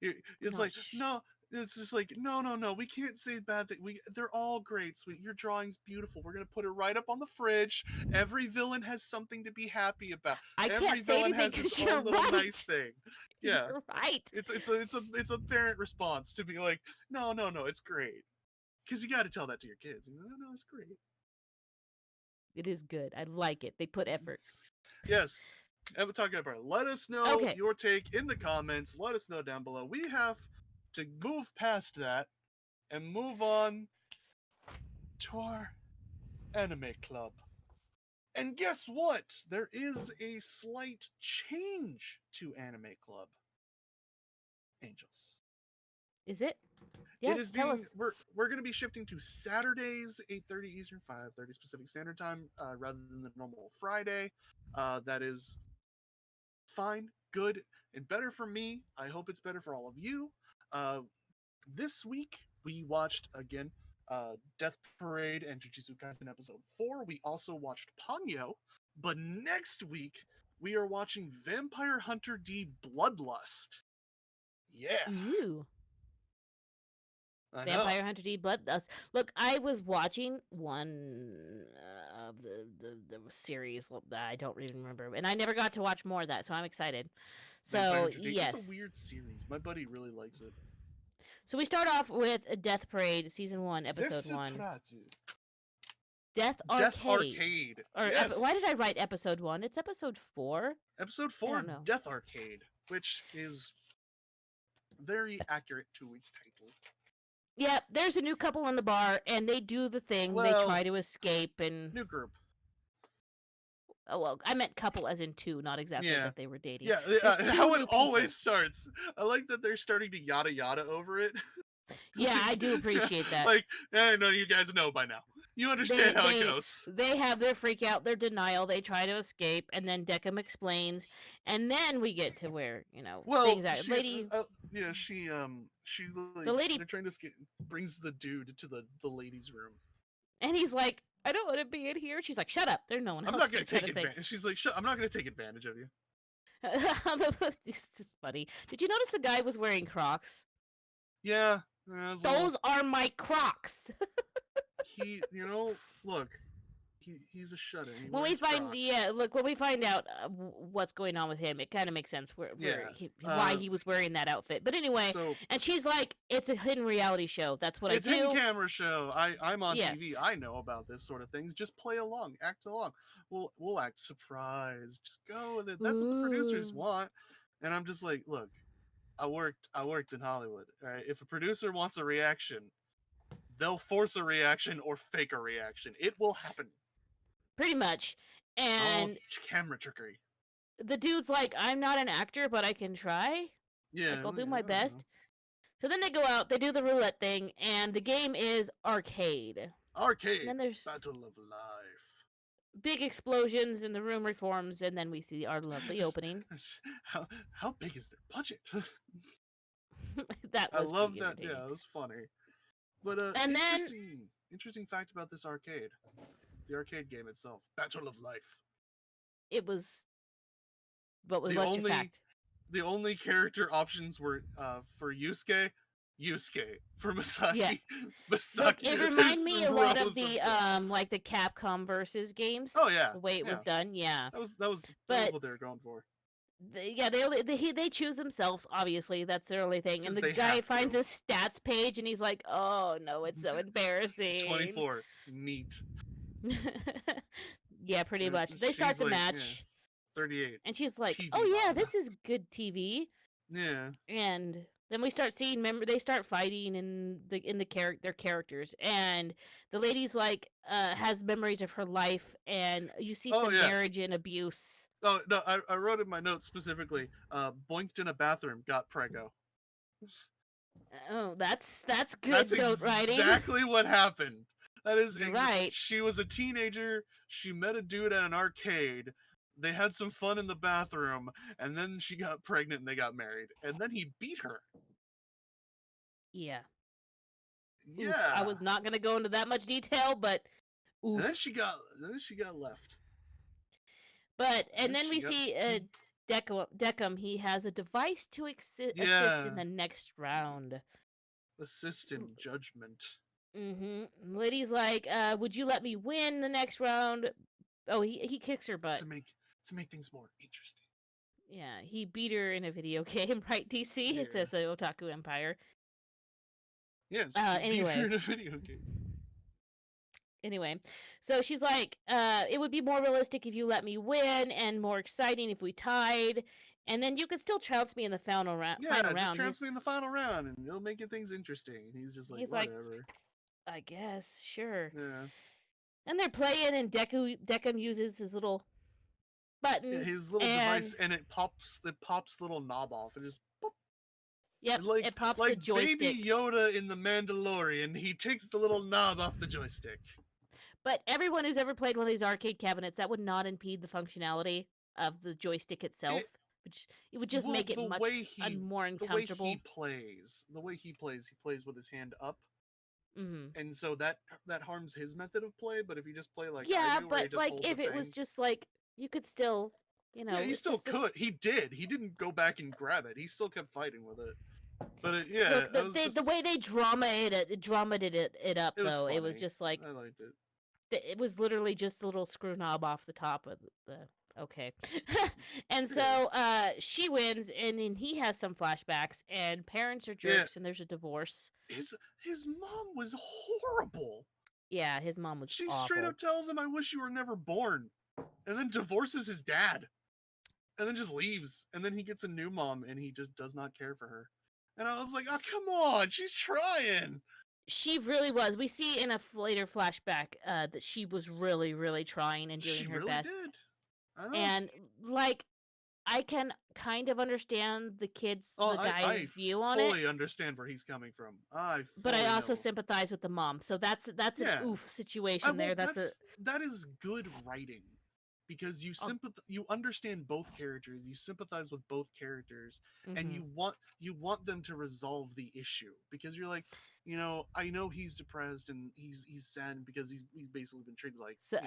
I'm It's not. like, no, it's just like, no, we can't say bad things. They're all great, sweet. Your drawing's beautiful. We're gonna put it right up on the fridge. Every villain has something to be happy about. I Every can't say villain anything has his because you're own little nice right. thing. Yeah, You're right. it's a parent response to be like, no, it's great. Because you got to tell that to your kids. No, it's great. It is good. I like it. They put effort. Yes. And we're talking about it. Let us know Okay. your take in the comments. Let us know down below. We have to move past that and move on to our anime club. And guess what? There is a slight change to Anime Club. Angels. Is it? It Yes, is tell being us. we're going to be shifting to Saturdays 8:30 Eastern, 5:30 Pacific Standard Time, rather than the normal Friday. That is fine, good, and better for me. I hope it's better for all of you. Uh, this week we watched again Death Parade and Jujutsu Kaisen episode 4. We also watched Ponyo, but next week we are watching Vampire Hunter D Bloodlust. Yeah, Ooh. I know. Vampire Hunter D Bloodlust. Look, I was watching one of the series. I don't even remember, and I never got to watch more of that, so I'm excited. Vampire So Hunter D. It's a yes. weird series. My buddy really likes it. So we start off with Death Parade, season 1, episode 1. Death Death Arcade. Arcade. Or Yes. why did I write episode 1? It's episode 4. Episode I 4, don't know. Death Arcade, which is very accurate to its title. Yep, there's a new couple in the bar, and they do the thing. They try to escape, and new group. Oh, well, I meant couple as in two, not exactly Yeah. that they were dating. Yeah, There's two how it new always people. starts. I like that they're starting to yada yada over it. Yeah, I do appreciate that. Like, I know you guys know by now. You They understand how it they goes. they have their freak out, their denial. They try to escape, and then Deckham explains, and then we get to where Well, things are. she, Lady, yeah, she the like lady, they're trying to brings the dude to the ladies' room. and he's like, I don't want to be in here. She's like, shut up. There's no one I'm else not gonna here, kind take of thing. advantage. She's like, I'm not gonna take advantage of you. This is funny. Did you notice the guy was wearing Crocs? Yeah, those Those are my Crocs. look, he's a shut-in. He When we wears find, Crocs. yeah, look, when we find out what's going on with him, it kind of makes sense Yeah. why he was wearing that outfit. But anyway, So and she's like, it's a hidden reality show. That's what I it's hidden do. camera show. I'm on Yeah. TV. I know about this sort of things. Just play along, act along. We'll act surprised. Just go with it. That's what the producers Ooh. want. And I'm just like, look, I worked in Hollywood. All right, if a producer wants a reaction, they'll force a reaction or fake a reaction. It will happen. Pretty much. It's all And camera trickery. the dude's like, I'm not an actor, but I can try. Yeah, Like, I'll do I my don't know. best. So then they go out, they do the roulette thing, and the game is arcade. Arcade. And then there's Battle of Life. big explosions, and the room reforms, and then we see our lovely opening. How big is their budget? That I was love pretty that. entertaining. Yeah, it was funny. But And then interesting fact about this arcade. The arcade game itself, Battle of Life. it was, but The what's your fact? the only character options were for Yusuke. For Masaki. Yeah. Masaki. Look, it reminded is me a lot of rows the like the Capcom versus games. Oh yeah, The way it was done, yeah. that was But what they were going for. they choose themselves. Obviously, that's their only thing. And 'Cause the they guy have finds to. a stats page, and he's like, "Oh no, it's so embarrassing." 24. Neat. Yeah, pretty much. They She's start the like, match, 38. and she's like, TV "Oh yeah, mom. this is good TV." Yeah. And then we start seeing they start fighting in their characters, and the lady's like has memories of her life, and you see Oh some yeah. marriage and abuse. Oh no, I wrote in my notes specifically. Boinked in a bathroom, got prego. Oh, that's good That's note writing. exactly what happened. That is You're right. She was a teenager. She met a dude at an arcade. They had some fun in the bathroom, and then she got pregnant and they got married. And then he beat her. Yeah. Yeah. Oof, I was not gonna go into that much detail, but oof. And then she got left. But and then we see Deckham. He has a device to assist in the next round. Assist in judgment. Mm-hmm. Lady's like, would you let me win the next round? Oh, he kicks her butt. To make things more interesting. Yeah, he beat her in a video game, right, DC? Yeah. It says the Otaku Empire. Yes. Anyway. Beat her in a video game. Anyway, so she's like, it would be more realistic if you let me win, and more exciting if we tied, and then you could still trounce me in the final round. Yeah, just trounce me in the final round, and it'll make things interesting. And he's just like, whatever. I guess, sure. Yeah. And they're playing, and Deckham uses his little button. Yeah, his little device, and it pops little knob off. It just boop. Yep, it pops like the joystick. Baby Yoda in The Mandalorian, he takes the little knob off the joystick. But everyone who's ever played one of these arcade cabinets, that would not impede the functionality of the joystick itself. It would just make it much more uncomfortable. The way he plays with his hand up. Mm-hmm. And so that harms his method of play. But if you just play like yeah, I do, but like if it was just like you could still, yeah, he still could. He did. He didn't go back and grab it. He still kept fighting with it. But yeah, look, the way they dramaed it up though, it was just like I liked it. It was literally just a little screw knob off the top of the. Okay, and so she wins, and then he has some flashbacks, and parents are jerks, and there's a divorce. His mom was horrible. Yeah, his mom was. She awful. Straight up tells him, "I wish you were never born," and then divorces his dad, and then just leaves, and then he gets a new mom, and he just does not care for her. And I was like, "Oh, come on, she's trying." She really was. We see in a later flashback that she was really, really trying and doing her best. Did. I know. And like I can kind of understand Oh, the I guy's view on it, fully understand where he's coming from. I but I fully also know. sympathize with the mom. So that's an Yeah. oof situation there. That's a That is good writing because I'll, you understand both characters, you sympathize with both characters, and mhm. you want them to resolve the issue because you're like, I know he's depressed and he's sad because he's basically been treated like, Some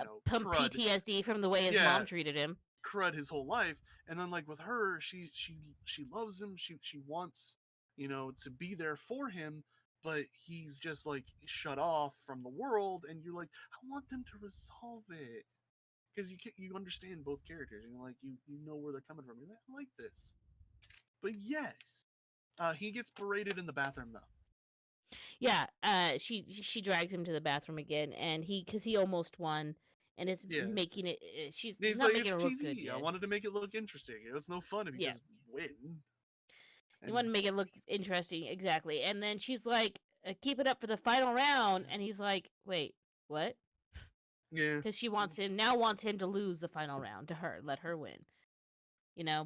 crud. PTSD from the way his Yeah, mom treated him. crud his whole life. And then like with her, she loves him, she wants, to be there for him, but he's just like shut off from the world, and you're like, I want them to resolve it because you understand both characters, and like you know where they're coming from. You're like, I like this. But yes, he gets paraded in the bathroom though. Yeah, she drags him to the bathroom again, and because he almost won, and it's Yeah, making it. She's and he's not like, making it's her look good TV. I yet. wanted to make it look interesting. It's no fun if you Yeah, just win. you want And to make it look interesting, exactly. And then she's like, "Keep it up for the final round," and he's like, "Wait, what?" yeah, Because she wants him to lose the final round to her, let her win.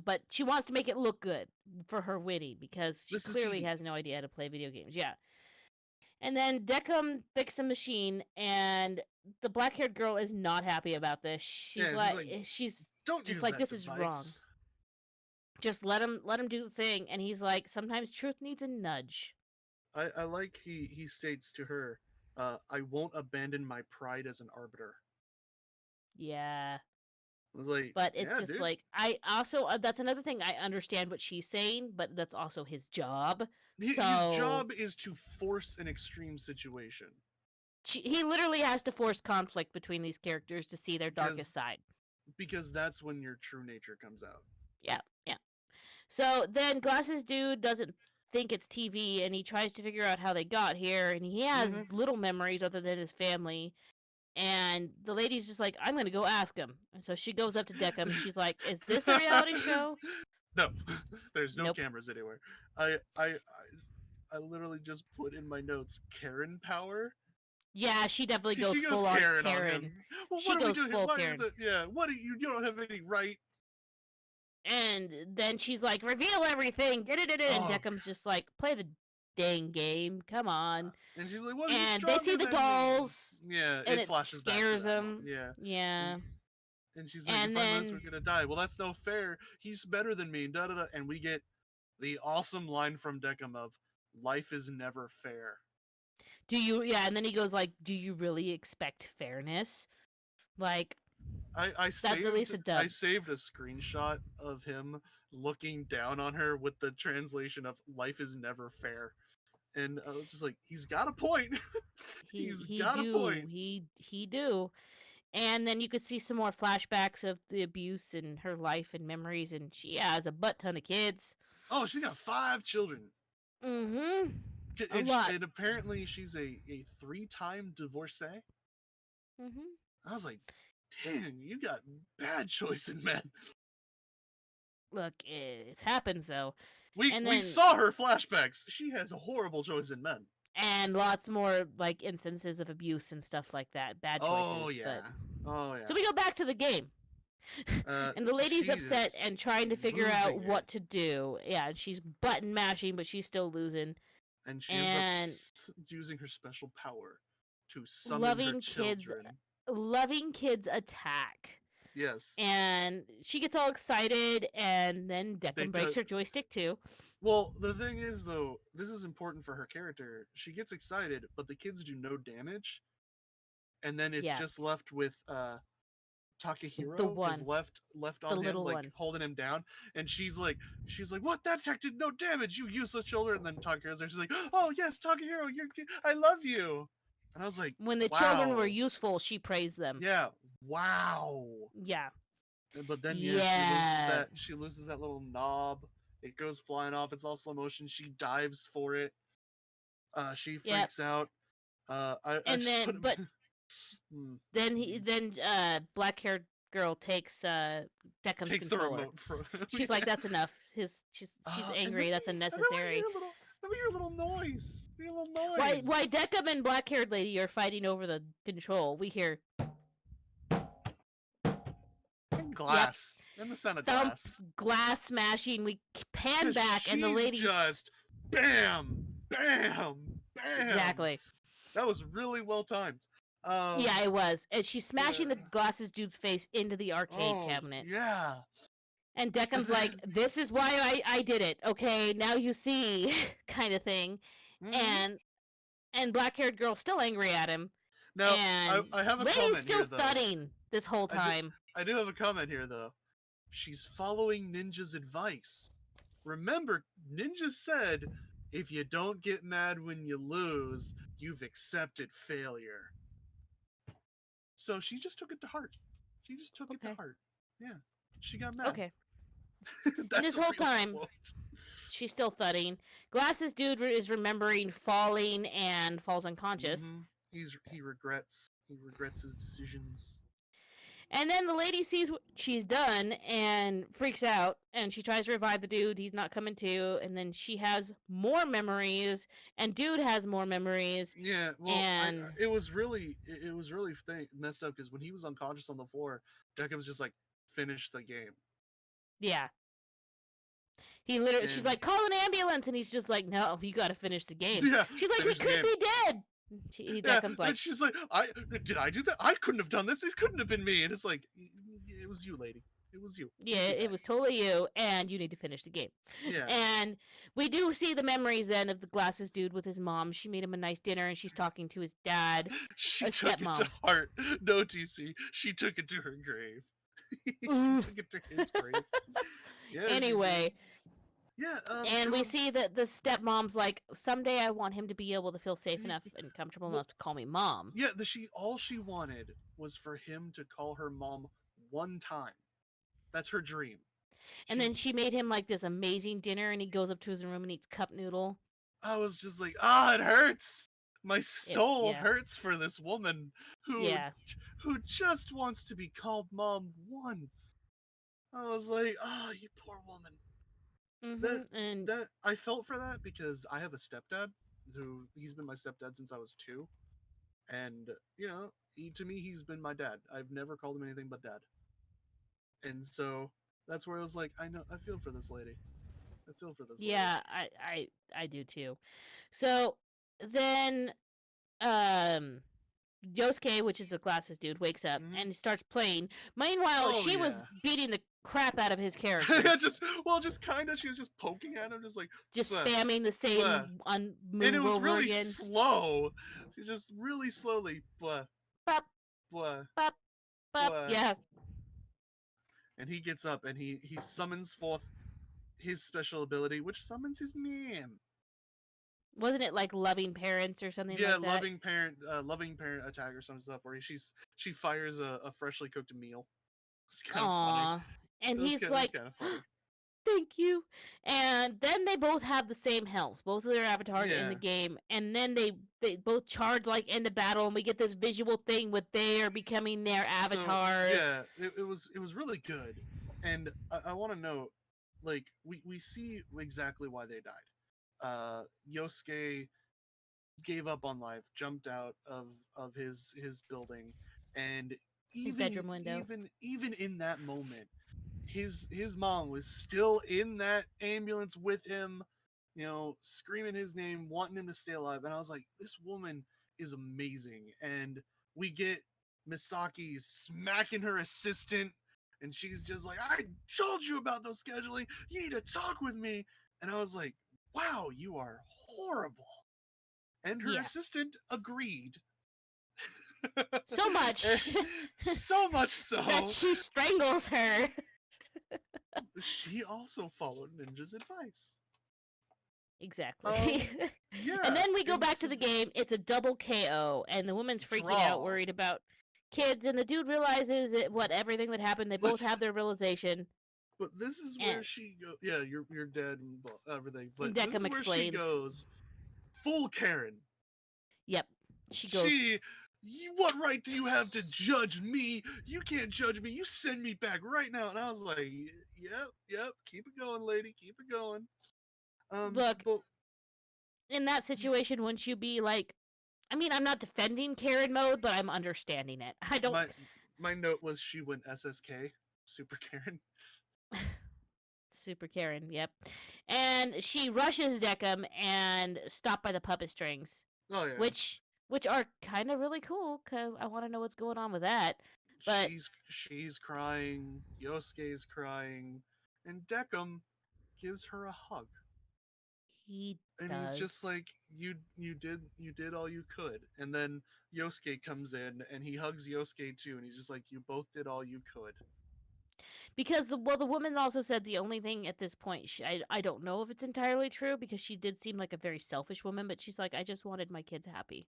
But she wants to make it look good for her winning because she this is clearly TV. has no idea how to play video games. Yeah. And then Decum picks a machine, and the black-haired girl is not happy about this. Yeah, she's like, She's don't just use like, that this is wrong. device. Just let him do the thing. And he's like, sometimes truth needs a nudge. I like he states to her, I won't abandon my pride as an arbiter. Yeah. I was like, But it's yeah, just dude. like, I also, that's another thing. I understand what she's saying, but that's also his job. His So job is to force an extreme situation he literally has to force conflict between these characters to see their darkest because side. that's when your true nature comes out. Yeah, yeah. So then Glasses Dude doesn't think it's TV, and he tries to figure out how they got here, and he has Mm-hmm. little memories other than his family. And the lady's just like, I'm gonna go ask him. And so she goes up to Deckham, and she's like, "Is this a reality show?" No, there's no Nope. cameras anywhere. I literally just put in my notes Karen power. Yeah, she definitely Because goes she goes full on Karen on Karen. him. Well, She what are we goes doing here? full Why are you Karen. what do you don't have any right? And then she's like, "Reveal everything!" And Oh, Deckham's just like, "Play the dang game, come on." and she's like, well, he's And they see stronger the than me. dolls, Yeah, and it it flashes back to scares that moment. him. Yeah. And, Yeah. and she's like, And if I lose, we're then, gonna die. Well, that's no fair. He's better than me. Da da da. And we get the awesome line from Deckham of, "Life is never fair." and then he goes like, "Do you really expect fairness?" Like, that's at least a I dub. saved a screenshot of him looking down on her with the translation of "Life is never fair," and I was just like, he's got a point. He's got a point. He do. And then you could see some more flashbacks of the abuse in her life and memories, and she has a butt ton of kids. Oh, she's got 5 children. Mm-hmm. A And, lot. and apparently she's a 3-time divorcee. Mm-hmm. I was like, damn, you got bad choice in men. Look, it happens though. We And we then saw her flashbacks. She has a horrible choice in men. and lots more like instances of abuse and stuff like that. Bad Oh choices, but yeah. Oh so yeah. we go back to the game. And the lady's She upset is and trying to figure out losing it. what to do. Yeah, and she's button mashing, but she's still losing. And she ends up And using her special power to summon her loving kids children. loving kids attack. Yes. And she gets all excited, and then They Declan do. breaks her joystick too. Well, the thing is, though, this is important for her character. She gets excited, but the kids do no damage, and then it's Yeah, just left with the Takahiro is one, left the on him, little like one. holding him down, and she's like, what? That attack did no damage, you useless children. And then Takahiro's there. She's like, oh yes, Takahiro, I love you. And I was like, When the children were wow, useful, she praised them. yeah, wow. Yeah. But then yeah, Yeah. she loses that little knob. It goes flying off. It's all slow motion. She dives for it. She Yep. freaks out. I And just put then him. but then black-haired girl takes Deckham's Takes the controller. remote from. She's like, that's enough. She's And angry. That's then we unnecessary. hear a little. Then we hear a little noise. We hear a little Why noise. Deckham and black-haired lady are fighting over the control? We hear And glass. And the sound of Thump, glass. glass smashing. We pan back, and the She's lady. just bam, bam, bam. Exactly. That was really well timed. Yeah, it was. And she's smashing the glasses dude's face into the arcade cabinet. Yeah. And Deckham's like, this is why I did it. Okay, now you see, kind of thing. Mm-hmm. And black-haired girl's still angry at him. Now, And I have a lady's comment still here, though. thudding this whole time. I do have a comment here, though. She's following Ninja's advice. Remember, Ninja said, if you don't get mad when you lose, you've accepted failure. So she just took it to heart. She just took it to heart. Yeah. She got mad. Okay. That's and this whole time, quote. she's still thudding. Glasses dude is remembering falling and falls unconscious. Mm-hmm. He regrets his decisions. And then the lady sees what she's done and freaks out, and she tries to revive the dude. He's not coming to, and then she has more memories, and dude has more memories. Yeah, well, and it was really messed up because when he was unconscious on the floor, Deku was just like, finish the game. Yeah. He literally, she's like, call an ambulance, and he's just like, no, you got to finish the game. Yeah, she's like, he could be dead. Deckham's like, and she's like, did I do that? I couldn't have done this. It couldn't have been me. And it's like, it was you, lady. It was you. Yeah, it was totally you, and you need to finish the game. Yeah. And we do see the memories then of the glasses dude with his mom. She made him a nice dinner, and she's talking to his dad. She took stepmom. it to heart. No, TC. She took it to her grave. She took it to his grave. Yeah. Anyway. Yeah. And we see that the stepmom's like, someday I want him to be able to feel safe enough and comfortable enough to call me mom. Yeah, all she wanted was for him to call her mom one time. That's her dream. And then she made him like this amazing dinner, and he goes up to his room and eats cup noodle. I was just like, it hurts. My soul hurts for this woman who just wants to be called mom once. I was like, you poor woman. Mm-hmm. That I felt for that because I have a stepdad he's been my stepdad since I was 2, and to me he's been my dad. I've never called him anything but dad, and so that's where I was like, I feel for this lady. I feel for this. Yeah, lady. I do too. So then, Yosuke, which is a glasses dude, wakes up and starts playing. Meanwhile, she was beating the crap out of his character. just kind of. She was just poking at him, just spamming the same move and it was over really again. slow. She just really slowly, blah, bop, blah, bop, bop. Blah. Yeah. And he gets up and he summons forth his special ability, which summons his mom. Wasn't it like loving parents or something like that? Yeah, loving parent attack or some stuff where she fires a freshly cooked meal. It's kind of funny. And he's like, kind of funny. Thank you. And then they both have the same health. Both of their avatars in the game. And then they both charge like in the battle, and we get this visual thing with they are becoming their avatars. So, yeah, it was really good. And I want to note, like, we see exactly why they died. Yosuke gave up on life, jumped out of his building, and his bedroom window. Even in that moment, his mom was still in that ambulance with him, screaming his name, wanting him to stay alive. And I was like, this woman is amazing. And we get Misaki smacking her assistant, and she's just like, I told you about those scheduling. You need to talk with me. And I was like, wow, you are horrible. And her assistant agreed. So much. So much so. That she strangles her. She also followed Ninja's advice. Exactly. Yeah. And then we go back to the game. It's a double KO, and the woman's freaking out, worried about kids, and the dude realizes everything that happened. They both have their realization. But this is where she goes. Yeah, you're dead and everything. But Deckham this is where she goes full Karen. Yep. She goes. What right do you have to judge me? You can't judge me. You send me back right now. And I was like, yep. Keep it going, lady. Keep it going. Look, in that situation, wouldn't you be like, I mean, I'm not defending Karen mode, but I'm understanding it. I don't. My note was she went SSK. Super Karen. Super Karen, yep. And she rushes Deckham and stopped by the puppet strings, Oh yeah. which are kind of really cool because I want to know what's going on with that. But She's crying, Yosuke's crying, and Deckham gives her a hug. he And he's does. just like, you did all you could. And then Yosuke comes in and he hugs Yosuke too, and he's just like, you both did all you could. Because the woman also said the only thing at this point, I don't know if it's entirely true because she did seem like a very selfish woman, but she's like, I just wanted my kids happy.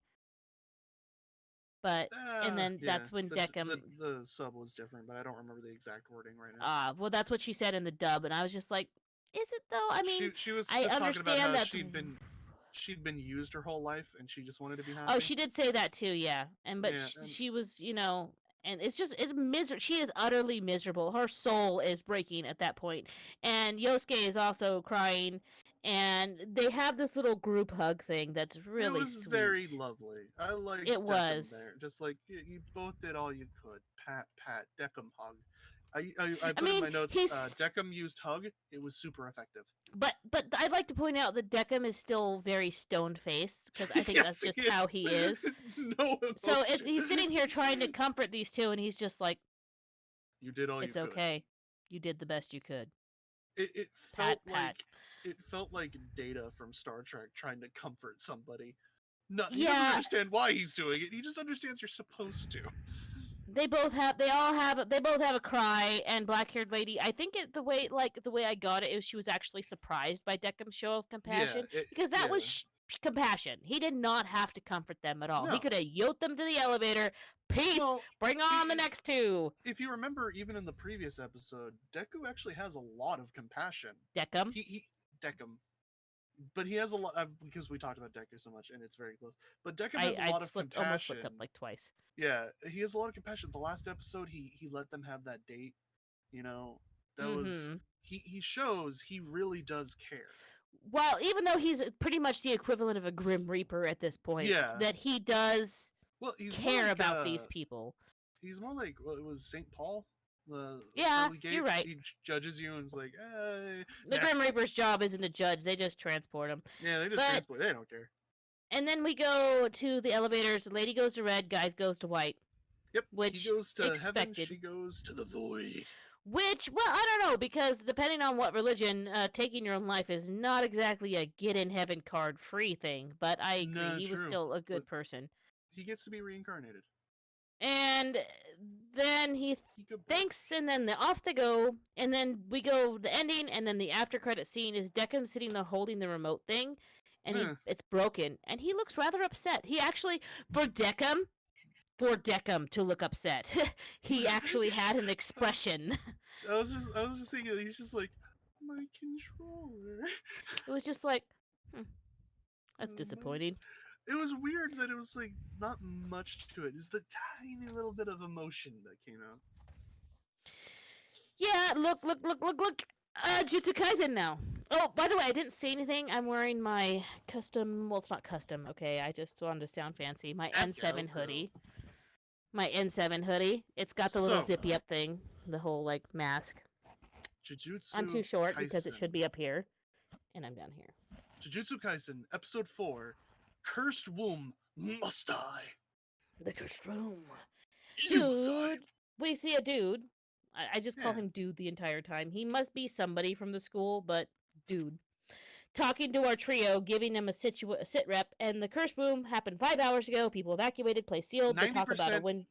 But and then Yeah. that's when Deckham, The sub was different, but I don't remember the exact wording right now. well, that's what she said in the dub, and I was just like, is it though? I mean, She was I just talking about understand how that's. she'd been used her whole life and she just wanted to be Oh, happy. she did say that too, yeah. And but Yeah, and she was, and it's miserable. She is utterly miserable. Her soul is breaking at that point. And Yosuke is also crying. And they have this little group hug thing that's it really was very sweet. lovely. I liked It Deckham was. there. Just like you both did all you could. Pat, Deckham hug. I I put in mean, my notes. he's Deckham used hug. It was super effective. but I'd like to point out that Deckham is still very stoned faced because I think that's Yes, just he how is. he is. No So emotion. he's sitting here trying to comfort these two, and he's just like, You did all you "It's could. okay, you did the best you could." It Pat, felt pat. like Data from Star Trek trying to comfort somebody. No, he doesn't Yeah, understand why he's doing it. He just understands you're supposed to. they both have a cry. And black haired lady, I think the way I got it is she was actually surprised by Deckham's show of compassion because that Yeah. was compassion. He did not have to comfort them at all. He No. could have yoked them to the elevator. Peace. Well, Bring on the next two. if you remember, even in the previous episode, Deku actually has a lot of compassion. Deckham. He Deckham, but he has a lot because we talked about Deku so much, and it's very close. But Deckham has a lot of Almost slipped compassion. up like twice. Yeah, he has a lot of compassion. The last episode, he let them have that date. You know, that was he shows he really does care. Well, even though he's pretty much the equivalent of a Grim Reaper at this point, Yeah. that he does Well, he's care about these people. He's more like it was St. Paul. Yeah, Pearly Gates. you're right. He judges you and is like, The Grim Reaper's job isn't to judge; they just transport him. Yeah, they just transport. They don't care. And then we go to the elevators. The lady goes to red, guys goes to white. Yep. Which he goes to expected. heaven. She goes to the void. Which, well, I don't know, because depending on what religion, taking your own life is not exactly a get in heaven card free thing. But I agree, he was still a good person. He gets to be reincarnated. And then he thanks, and then off they go. And then we go the ending, and then the after credit scene is Deckham sitting there holding the remote thing, and it's broken, and he looks rather upset. He actually, for Deckham to look upset, he actually had an expression. I was just thinking, he's just like, my controller. It was just like, that's disappointing. It was weird that it was like not much to it. It's the tiny little bit of emotion that came out. Yeah, look. Jujutsu Kaisen now. Oh, by the way, I didn't say anything. I'm wearing my custom, well, it's not custom, okay? I just wanted to sound fancy. My N7 hoodie. My N7 hoodie. It's got the little zippy up thing, the whole, like, mask. Jujutsu I'm too short Kaisen. because it should be up here, and I'm down here. Jujutsu Kaisen, Episode 4, Cursed Womb Must Die. The Cursed Womb. Dude! We see a dude. I just call him dude the entire time. He must be somebody from the school, but dude. Talking to our trio, giving them a sit rep, and the Cursed Womb happened 5 hours ago. People evacuated, place sealed. They talk about a 90%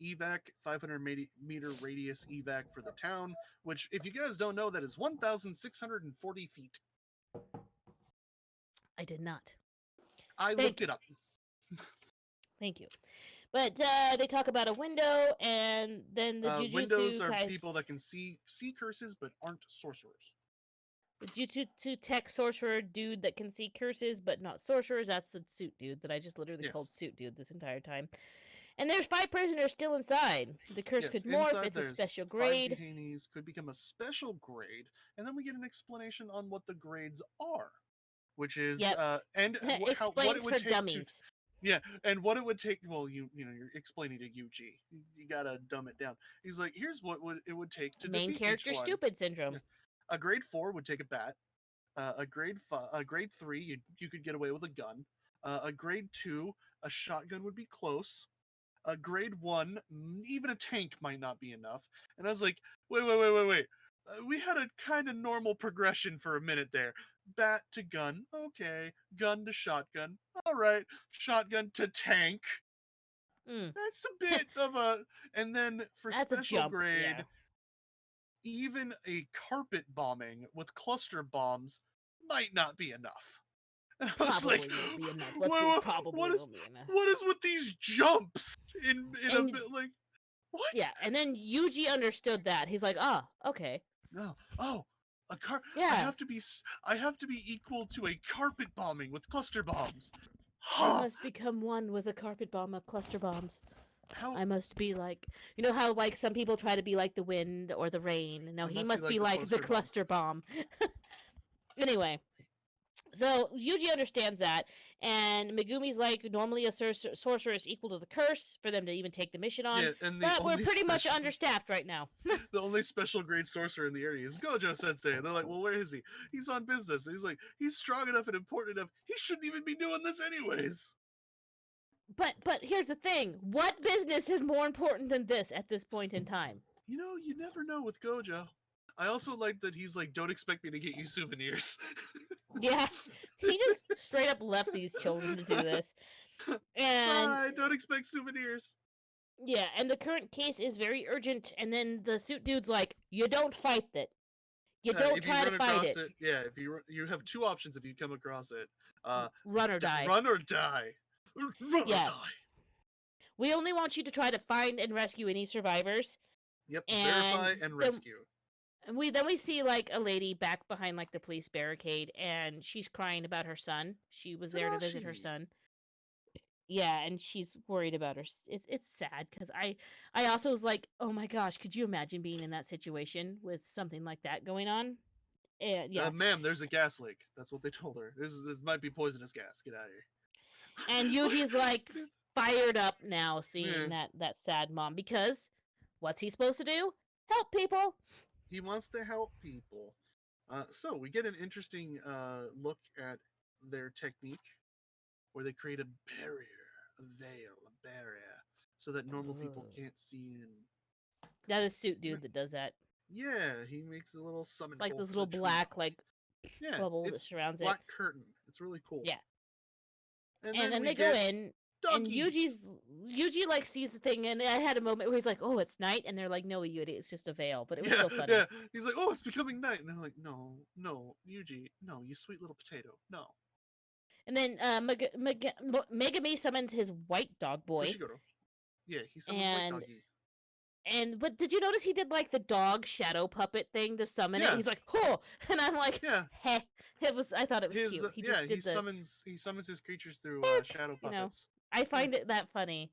evac, 500-meter radius evac for the town, which, if you guys don't know, that is 1,640 feet. I did not. I looked it up. Thank you. But they talk about a window, and then the Jujutsu windows are people that can see curses but aren't sorcerers. The Jujutsu tech sorcerer dude that can see curses but not sorcerers. That's the suit dude that I just literally called suit dude this entire time. And there's 5 prisoners still inside. The curse could morph. It's a special grade. 5 detainees could become a special grade, and then we get an explanation on what the grades are, which is and what it would take dummies. Yeah, and what it would take. Well, you're explaining to Yuji. You gotta dumb it down. He's like, here's what it would take to Main defeat each character one. stupid Yeah. syndrome. A grade 4 would take a bat. A grade 3, you could get away with a gun. A grade 2, a shotgun would be close. A grade 1, even a tank might not be enough. And I was like, wait. We had a kind of normal progression for a minute there. Bat to gun, okay. Gun to shotgun, all right. Shotgun to tank. Mm. That's a bit of a. And then for That's a special jump, yeah. grade, even a carpet bombing with cluster bombs might not be enough. And I was Probably like, won't be enough. Let's say probably what won't be enough. is with these jumps in a And bit like what? yeah, and then Yuji understood that. He's like, "Ah, okay, No. Oh, a car. yeah, I have to be equal to a carpet bombing with cluster bombs. I Huh? must become one with a carpet bomb of cluster bombs. How? I must be like, you know how like some people try to be like the wind or the rain. No, I he must be must like be the like the cluster bomb. cluster bomb." Anyway, so Yuji understands that, and Megumi's like, normally a sorcerer is equal to the curse for them to even take the mission on, Yeah, and but we're pretty much understaffed right now. the only special grade sorcerer in the area is Gojo Sensei. And they're like, well, where is he? He's on business. And he's like, he's strong enough and important enough. He shouldn't even be doing this anyways. But here's the thing: what business is more important than this at this point in time? You never know with Gojo. I also like that he's like, don't expect me to get you souvenirs. Yeah, he just straight up left these children to do this, and Bye, don't expect souvenirs. yeah, and the current case is very urgent. And then the suit dude's like, "You don't fight it. You don't If you try to run fight across it. yeah, if you have two options if you come across it. Run or die." Run or die. Run or Yes. die. We only want you to try to find and rescue any survivors. Yep, And verify and rescue. then we see like a lady back behind like the police barricade, and she's crying about her son. She was there to visit her Tadashi. son. Yeah, and she's worried about her. It's sad because I also was like, oh my gosh, could you imagine being in that situation with something like that going on? And yeah, Ma'am, there's a gas leak. That's what they told her. This might be poisonous gas. Get out of here. and Yuji's like fired up now seeing Yeah. that sad mom, because what's he supposed to do? Help people. He wants to help people. So we get an interesting look at their technique where they create a barrier, a veil, a barrier, so that normal people can't see in. That is suit dude that does that. Yeah, he makes a little summon. It's like this little black like bubble that surrounds black it. curtain. It's really cool. Yeah. And then we they get go in, and doggies. Yuji like sees the thing, and I had a moment where he's like, "Oh, it's night," and they're like, "No, you idiot, it's just a veil." But it was still funny. Yeah, he's like, "Oh, it's becoming night," and they're like, "No, Yuji, no, you sweet little potato, no." And then Megami summons his white dog boy. Fushiguro. Yeah, he summons white doggy. But did you notice he did like the dog shadow puppet thing to summon it? He's like, "Oh," and I'm like, "Heh." I thought it was cute. He summons his creatures through shadow puppets. I find it that funny.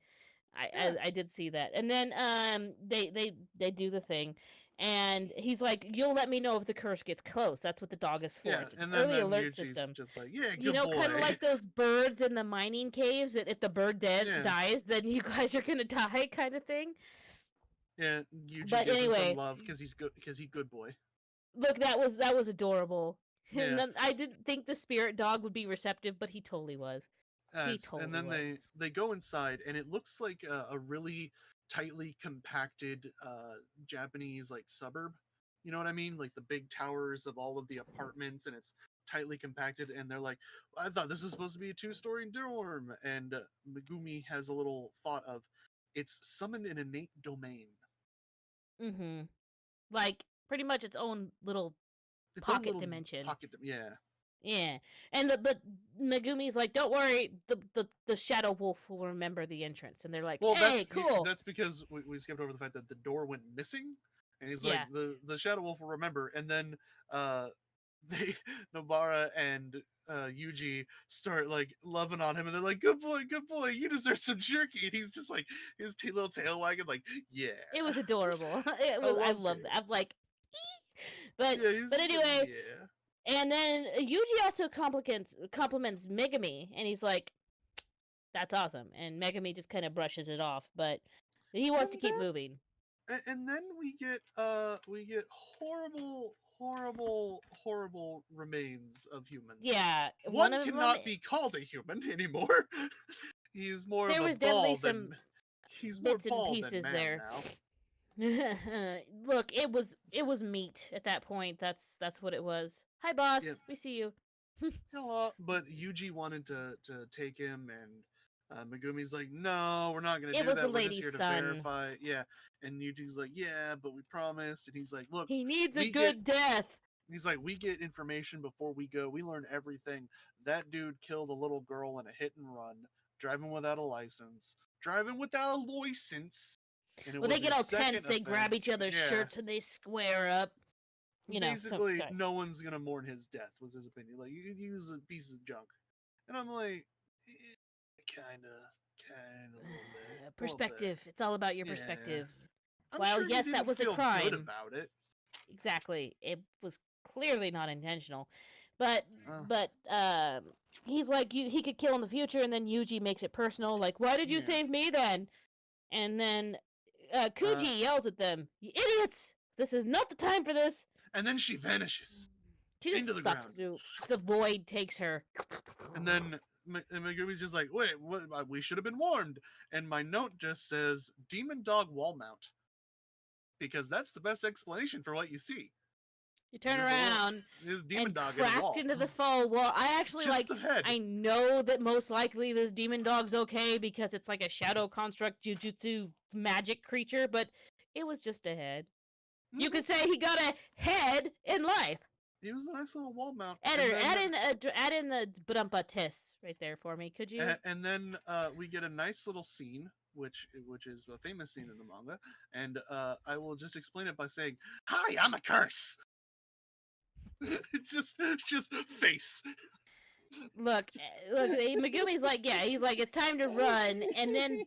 I did see that. And then they do the thing, and he's like, "You'll let me know if the curse gets close." That's what the dog is for. Yeah, It's an and early then alert Yuji's system. just like, "Yeah, good boy." Kind of like those birds in the mining caves, that if the bird dies, then you guys are gonna die, kind of thing. Yeah, Yuji gives him some love because he's good. Because he's good boy. Look, that was adorable. Yeah. And then, I didn't think the spirit dog would be receptive, but he totally was. And then they go inside, and it looks like a really tightly compacted Japanese like suburb. You know what I mean? Like the big towers of all of the apartments, and it's tightly compacted. And they're like, "I thought this was supposed to be a 2-story dorm." And Megumi has a little thought of, it's summoned an innate domain. Mm-hmm. Like pretty much its own little pocket dimension. Yeah. Yeah, but Megumi's like, "Don't worry, the Shadow Wolf will remember the entrance," and they're like, "Well, "Hey, cool." That's because we skipped over the fact that the door went missing, and he's like, "The Shadow Wolf will remember." And then Nobara and Yuji start like loving on him, and they're like, good boy, you deserve some jerky." And he's just like, his little tail wagging, like, yeah. It was adorable. I loved that. I'm like, ee! But anyway, like, yeah. And then Yuji also compliments Megami, and he's like, That's awesome. And Megami just kind of brushes it off, but he wants to keep moving. And then we get horrible remains of humans. Yeah, One cannot be called a human anymore. He's more there of a was ball definitely than some he's more bits and ball than pieces man there. now. Look, it was meat at that point. That's what it was. Hi, boss. Yep. We see you. Hello, but Yuji wanted to take him, and Megumi's like, no, we're not gonna It do was that. the We're just lady's here to son. verify. Yeah, and Yuji's like, yeah, but we promised, and he's like, look, He needs a we good death. He's like, we get information before we go. We learn everything. That dude killed a little girl in a hit and run, driving without a license, and it When was they get his all second tense, they grab each offense. other's Yeah. shirts and they square up. You know, Basically, sorry. no one's gonna mourn his death. Was his opinion? Like he was a piece of junk, and I'm like, kind of a little bit. Perspective. It's all about your Yeah. perspective. I'm While sure yes, he that didn't was a feel crime. good about it. Exactly. It was clearly not intentional. But he's like he could kill in the future, and then Yuji makes it personal. Like, why did you save me then? And then Kuji yells at them, "You idiots! This is not the time for this." And then she vanishes. She just into the sucks ground. through. The void takes her. And then Megumi's just like, wait, what? We should have been warned. And my note just says demon dog wall mount, because that's the best explanation for what you see. You turn around this demon and dog in a wall. cracked into the faux wall. I actually just the head. I know that most likely this demon dog's okay because it's like a shadow construct jujutsu magic creature, but it was just a head. Mm-hmm. You could say he got a head in life. He was a nice little wall mount. Add in the Budumpa Tiss right there for me, could you? And then we get a nice little scene, which is a famous scene in the manga, and I will just explain it by saying, "Hi, I'm a curse." just face. Look, Megumi's like, yeah, he's like, it's time to run, and then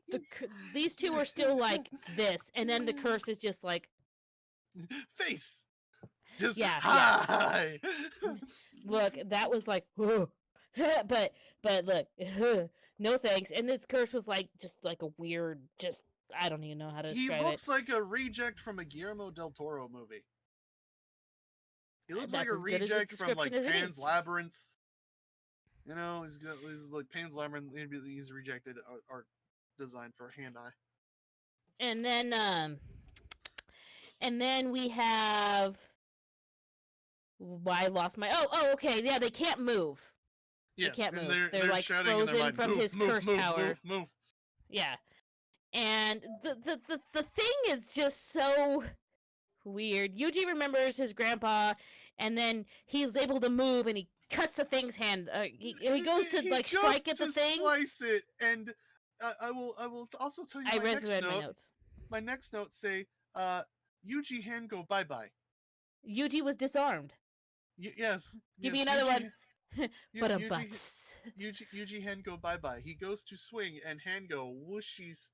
these two are still like this, and then the curse is just like face. Just hi. Yeah. Look, that was like, but look, no thanks. And this curse was like just like a weird, just I don't even know how to describe it. He looks like a reject from a Guillermo del Toro movie. He looks like a reject from like Pan's Labyrinth. You know, he's like Pan's Labyrinth. He's rejected art design for Hand Eye. And then we have. I lost my. Oh, okay. Yeah, they can't move. Yes, they can't move. They're like frozen from his curse power. Move. Yeah, and the thing is just so weird. Yuji remembers his grandpa, and then he's able to move, and he cuts the thing's hand. He goes to strike at the thing, slice it, and I will also tell you. I read my notes. My next notes say, Yuji hand go bye bye. Yuji was disarmed. Yes. Give me another one. But Yuji hand go bye bye. He goes to swing, and hand go whooshies.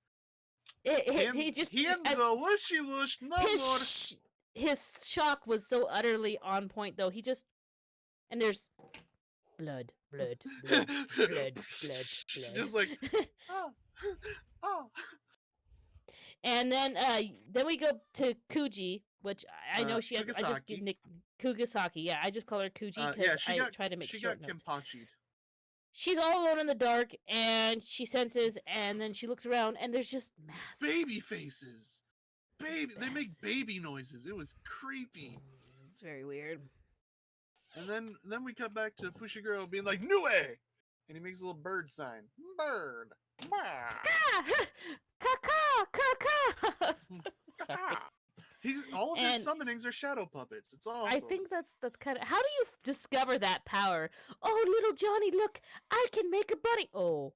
He just hand go whooshy whoosh. No more. His shock was so utterly on point, though. He just and there's blood. Just like oh. And then we go to Kuji, which I know she has. Kugasaki. I just give Nick Kugasaki. Yeah, I just call her Kuji because I try to make short notes. She got Kenpachi'd. She's all alone in the dark, and she senses, and then she looks around, and there's just masks. Baby faces. They make baby noises. It was creepy. It's very weird. And then we cut back to Fushiguro being like, Nue! And he makes a little bird sign. Bird. Caca! Sorry. All of his summonings are shadow puppets. It's awesome. I think that's kind of... How do you discover that power? Oh, little Johnny, look! I can make a bunny! Oh.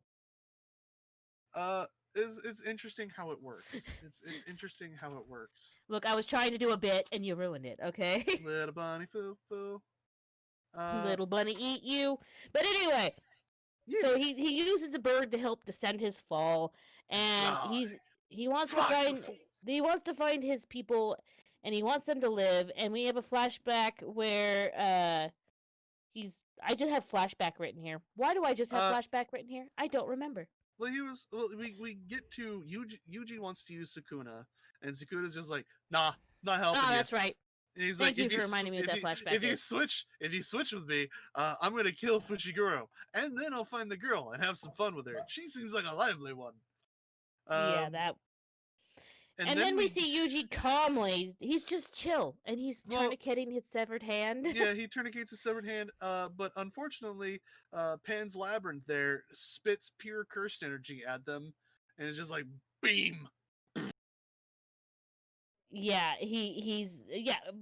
It's interesting how it works. It's interesting how it works. Look, I was trying to do a bit, and you ruined it, okay? Little bunny foo-foo. Little bunny eat you. But anyway... Yeah. So he uses a bird to help descend his fall, and he wants to find his people, and he wants them to live. And we have a flashback where I just have flashback written here. Why do I just have flashback written here? I don't remember. Well, we get to Yuji wants to use Sukuna, and Sukuna's just like, nah, not helping Oh, you. that's right. And he's like, Thank you for reminding me what that flashback is. if you switch with me, I'm gonna kill Fushiguro, and then I'll find the girl and have some fun with her. She seems like a lively one. Yeah, that. And then we see Yuji calmly. He's just chill, and he's tourniqueting his severed hand. Yeah, he tourniquets his severed hand. But unfortunately, Pan's Labyrinth there spits pure cursed energy at them, and it's just like beam. Yeah, he's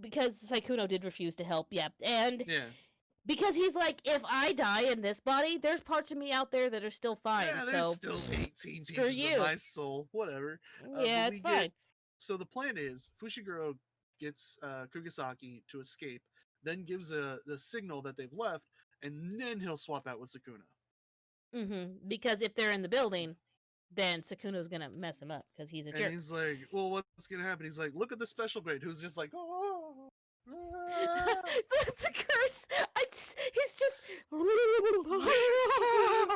because Saikuno did refuse to help. Yeah, and because he's like, if I die in this body, there's parts of me out there that are still fine. Yeah, there's still 18 pieces of my soul. Whatever. Yeah, it's fine. So the plan is Fushiguro gets Kugisaki to escape, then gives the signal that they've left, and then he'll swap out with Sukuna. Because if they're in the building, then Sakuno's gonna mess him up because he's a jerk. And he's like, well, what's gonna happen? He's like, look at the special grade, who's just like, oh. That's a curse. He's just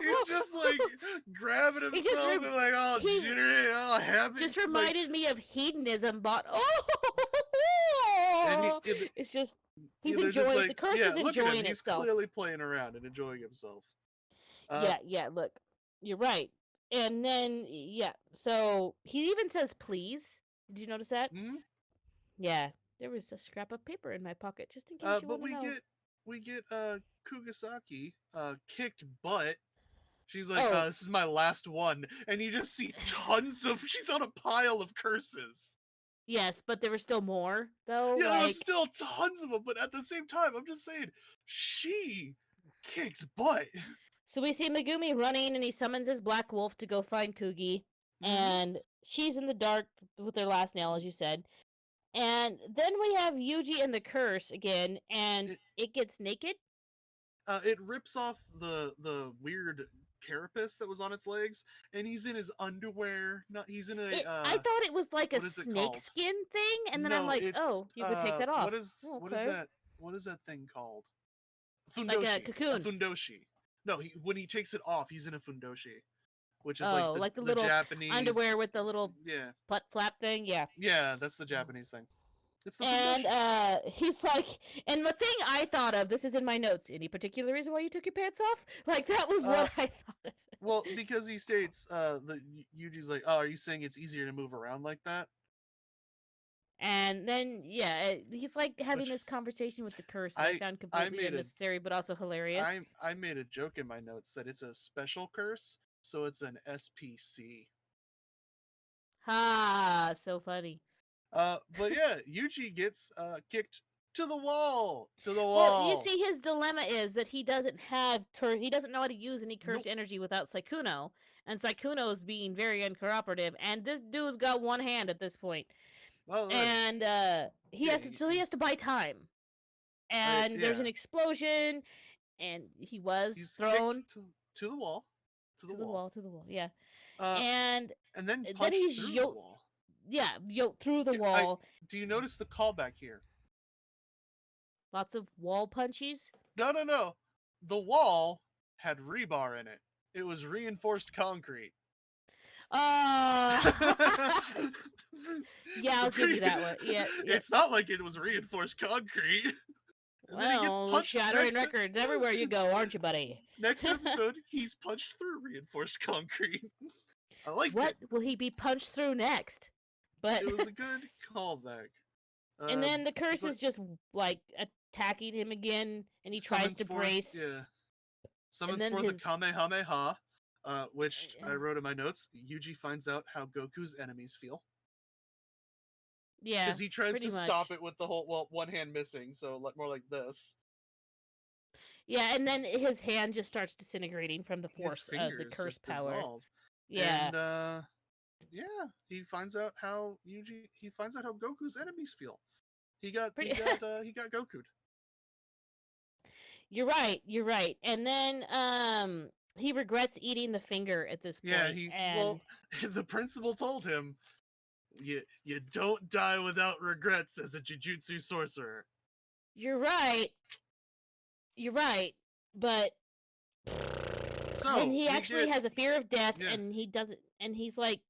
he's just like grabbing himself and like, oh, jittery, oh, happy. Just reminded me of hedonism, but it's just he's enjoying like, the curse is enjoying itself. He's clearly playing around and enjoying himself. Yeah. Look, you're right. And then so he even says please. Did you notice that? Mm-hmm. Yeah. There was a scrap of paper in my pocket, just in case you want to know. We get Kugisaki kicked butt. She's like, this is my last one, and you just see tons of. She's on a pile of curses. Yes, but there were still more, though. Yeah, there was still tons of them, but at the same time, I'm just saying, she kicks butt. So we see Megumi running, and he summons his black wolf to go find Kugi, and she's in the dark with her last nail, as you said. And then we have Yuji and the curse again, and it gets naked. It rips off the weird carapace that was on its legs, and he's in his underwear. He's in a. I thought it was like a snake skin thing, and then I'm like, oh, you could take that off. What is that? What is that thing called? Fundoshi. Like a cocoon. A fundoshi. No, when he takes it off, he's in a fundoshi, which is like the little Japanese underwear with the little butt flap thing. Yeah. Yeah, that's the Japanese thing. It's the fundoshi. He's like, and the thing I thought of, this is in my notes. Any particular reason why you took your pants off? Like that was what I thought. Well, because he states that Yuji's like, oh, are you saying it's easier to move around like that? And then, he's like having this conversation with the curse that I found completely unnecessary, but also hilarious. I made a joke in my notes that it's a special curse, so it's an SPC. Ha! So funny. But yeah, Yuji gets kicked to the wall. Well, you see, his dilemma is that he doesn't have he doesn't know how to use any cursed energy without Saikuno, and Saikuno's being very uncooperative, and this dude's got one hand at this point. Well, and he has to buy time. And there's an explosion, and he's thrown to the wall. To the wall. Yeah. And then he's through the wall. Yeah, through the wall. Do you notice the callback here? Lots of wall punches? No. The wall had rebar in it. It was reinforced concrete. Yeah, I'll give you that one. Yeah. It's not like it was reinforced concrete. Well, shattering records everywhere you go, aren't you, buddy? Next episode, he's punched through reinforced concrete. I like what will he be punched through next? But it was a good callback. And then the curse is just like attacking him again, and he tries to brace. Yeah. Summons for the Kamehameha, which I wrote in my notes. Yuji finds out how Goku's enemies feel. Yeah, because he tries to stop it with the whole one hand missing, so more like this. Yeah, and then his hand just starts disintegrating from the force of the curse power. Dissolve. Yeah, and he finds out how Goku's enemies feel. He got Goku'd. You're right. And then he regrets eating the finger at this point. Yeah, the principal told him, you don't die without regrets as a jujutsu sorcerer. You're right, but and So he we actually get has a fear of death, yeah and he doesn't, and he's like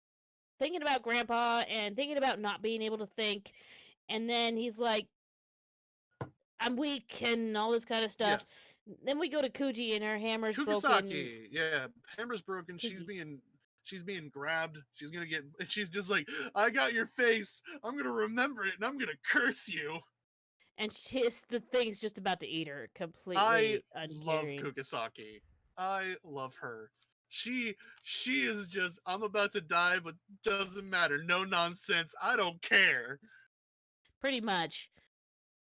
thinking about Grandpa and thinking about not being able to think, and then he's like, I'm weak and all this kind of stuff. yes Then we go to Kuji and her hammer's broken. Kugisaki, yeah, hammer's broken. Kugi. She's being grabbed. She's gonna get. And she's just like, I got your face. I'm gonna remember it, and I'm gonna curse you. And the thing's just about to eat her, I completely love uncaring. Kugisaki. I love her. She she is just. I'm about to die, but doesn't matter. No nonsense. I don't care. Pretty much.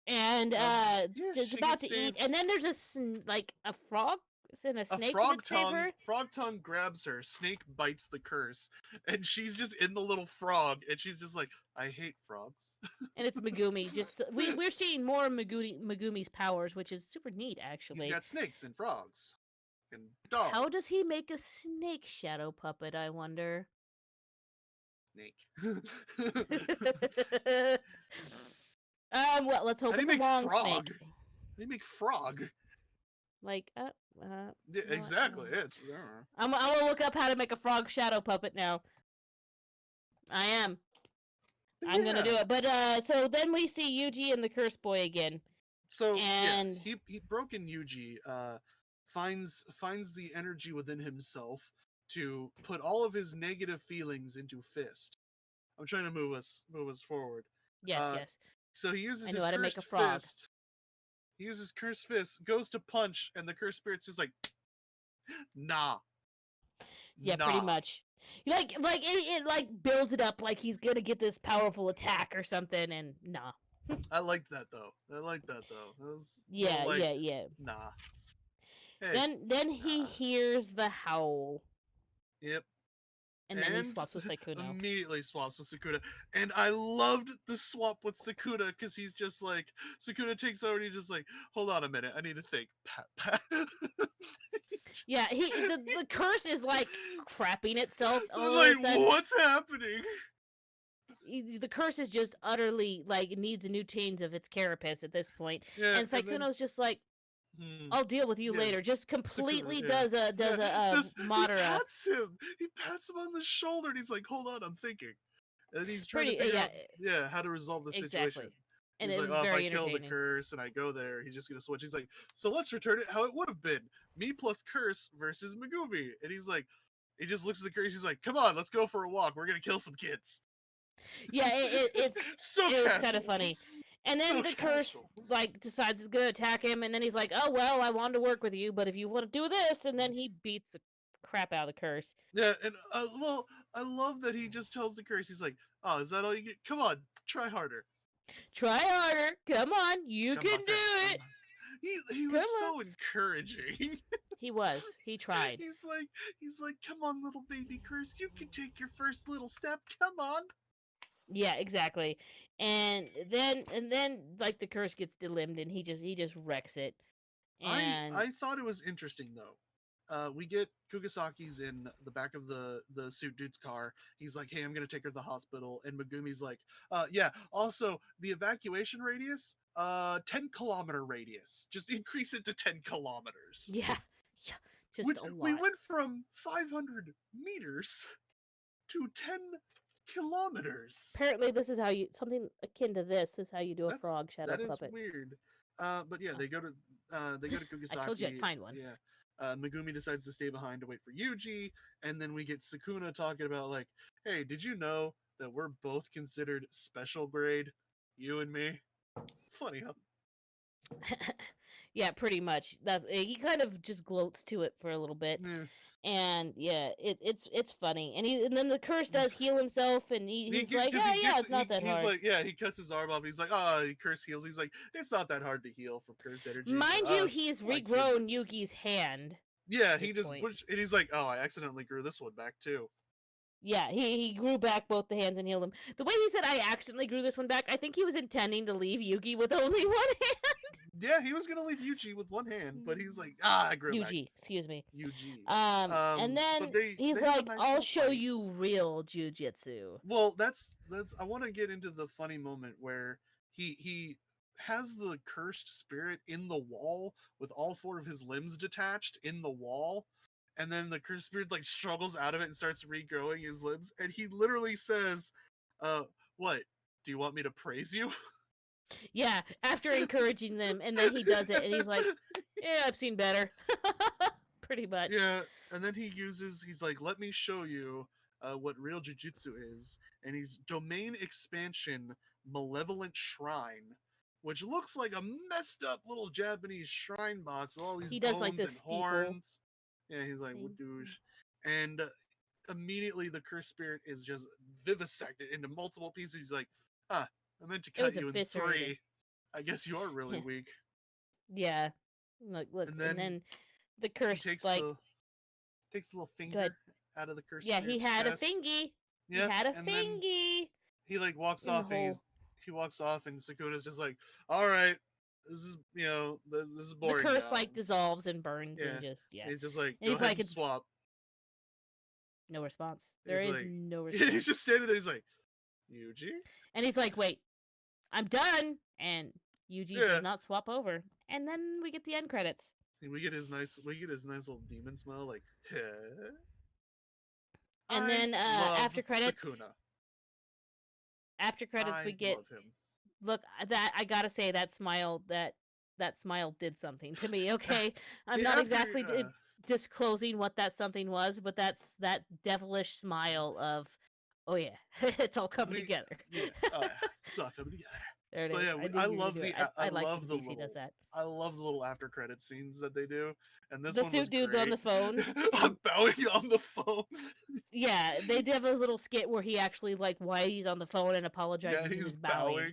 And Yeah, it's she about gets to eat, saved. and then there's like a frog and a A snake that save her. frog tongue grabs her, snake bites the curse, and she's just in the little frog, and she's just like, I hate frogs. And it's Megumi. Just we're seeing more Megumi's powers, which is super neat, He's actually. got snakes and frogs and How does he dogs. make a snake shadow puppet, I wonder? Snake. Well, let's How hope do you it's a make long frog? snake. How do you make frog? Like, Yeah, no, exactly. It's I'm gonna look up how to make a frog shadow puppet now. I am. I'm gonna do yeah. it. But so then we see Yuji and the Curse Boy again, So yeah, and he broken Yuji finds the energy within himself to put all of his negative feelings into fist. I'm trying to move us forward. yes, Uh, yes, so he uses I know his how to make a cursed frog. fist. He uses cursed fist, goes to punch, and the cursed spirit's just like, nah, Yeah, pretty nah. much. It like builds it up like he's gonna get this powerful attack or something, and nah. I liked that though. I liked that though. That was a little Yeah, like, yeah, yeah. nah. Hey, Then he nah. hears the howl, Yep. and then he And swaps with Sykkuno. immediately swaps with Sakura. And I loved the swap with Sakura because he's just like, Sakura takes over and he's just like, hold on a minute, I need to think. Pat, pat. Yeah, the curse is like crapping itself all of Like, a sudden. what's happening? The curse is just utterly like it needs a new change of its carapace at this point, Yeah, and and then, Sykkuno's just like, hmm, "I'll deal with you yeah, later." Just Sakura, completely yeah. does a Yeah, just, he Madara. pats him. He pats him on the shoulder and he's like, hold on, I'm thinking. And he's trying to Pretty figure yeah, out, yeah, how to resolve the situation. exactly, and He's it like, was oh, if I very kill the entertaining. curse and I go there, he's just gonna switch. He's like, so let's return it how it would have been. Me plus curse versus Megumi. And he's like, he just looks at the curse, he's like, come on, let's go for a walk. We're gonna kill some kids. Yeah, So it was kind of casual. funny. And So then the curse casual. like decides it's gonna attack him, and then he's like, "Oh well, I wanted to work with you, but if you want to do this," and then he beats the crap out of the curse. Yeah, and well, I love that he just tells the curse, he's like, oh, is that all you get? Come on, try harder. Try harder. Come on, you Come can on, do it. he Come was on. so encouraging. He was. He tried. he's like he's like, come on, little baby curse, you can take your first little step. Come on. Yeah, exactly. And then like the curse gets delimbed, and he just wrecks it. And I thought it was interesting though. We get Kugisaki's in the back of the suit dude's car. He's like, "Hey, I'm gonna take her to the hospital." And Megumi's like, yeah. Also, the evacuation radius, 10-kilometer radius. Just increase it to 10 kilometers. yeah, yeah, just a We lot. went from 500 meters to 10 kilometers. Apparently, this is how you something akin to this. This is how you do a frog shadow That is puppet. weird. But yeah, Oh, they go to I told you I'd Kugisaki. find one. Yeah. Megumi decides to stay behind to wait for Yuji, and then we get Sukuna talking about like, "Hey, did you know that we're both considered special grade, you and me?" Funny, huh? Yeah, pretty much. That he kind of just gloats to it for a little bit, Yeah. and yeah, it's funny. And then the curse does heal himself, and he's like, Because "Oh yeah, it's not that he's hard." like, yeah, he cuts his arm off. And he's like, oh, he curse heals. He's like, it's not that hard to heal from curse energy for Mind you, us, he's like regrown humans. Yugi's hand Yeah, at he this just point. and he's like, oh, I accidentally grew this one back too. Yeah, he grew back both the hands and healed him. The way he said, "I accidentally grew this one back," I think he was intending to leave Yugi with only one hand. Yeah, he was gonna leave Yuji with one hand, but he's like, ah, I grew back. Yuji, excuse me. Yuji. And But then he's they have a like, nice "I'll little show fight. you real jujitsu." Well, that's I want to get into the funny moment where he has the cursed spirit in the wall with all four of his limbs detached in the wall, and then the cursed spirit like struggles out of it and starts regrowing his limbs, and he literally says, what? Do you want me to praise you?" Yeah, after encouraging them, and then he does it, and he's like, "Yeah, I've seen better." Pretty much. Yeah, and then he's like, "Let me show you what real jujutsu is," and he's domain expansion malevolent shrine, which looks like a messed up little Japanese shrine box with all these He does like bones this and steeple horns. Yeah, he's like, thing. "Wadoosh," and immediately the cursed spirit is just vivisected into multiple pieces. He's like, "Ah, I meant to It cut was you in eviscerated. 3. I guess you are really weak." Yeah. Look, And and then then the he curse, takes like, the little good. finger out of the cursed Yeah, he spirit's had a chest. thingy. He Yep, had a and then thingy he like walks in the off, and hole. he walks off, and Sakuna's just like, "All right, this is this is The boring curse, now." like, dissolves and burns Yeah, and just, yeah. he's just like, And "Go he's ahead like, and it's swap." no response. There He's is like, no he's response. just standing there. He's like, "Yuji." And he's like, wait, I'm done. And Yuji does Yeah, not swap over. And then we get the end credits. and we get his nice little demon smile, like, "Huh? And I then love Sukuna. after credits I we get, love him." look, that I gotta say that smile did something to me. Okay, I'm not After exactly disclosing what that something was, but that's that devilish smile of, oh yeah, it's all coming we together. yeah, oh yeah, it's all coming together. There it But is. yeah, I knew I you were gonna love do it. I like when DC does that. I love the little after credit scenes that they do, and this The one was suit dude's on great. the phone, I'm and bowing on the phone. yeah, they did have a little skit where he actually, like, why he's on the phone and Yeah, apologizes and he's is bowing. bowing.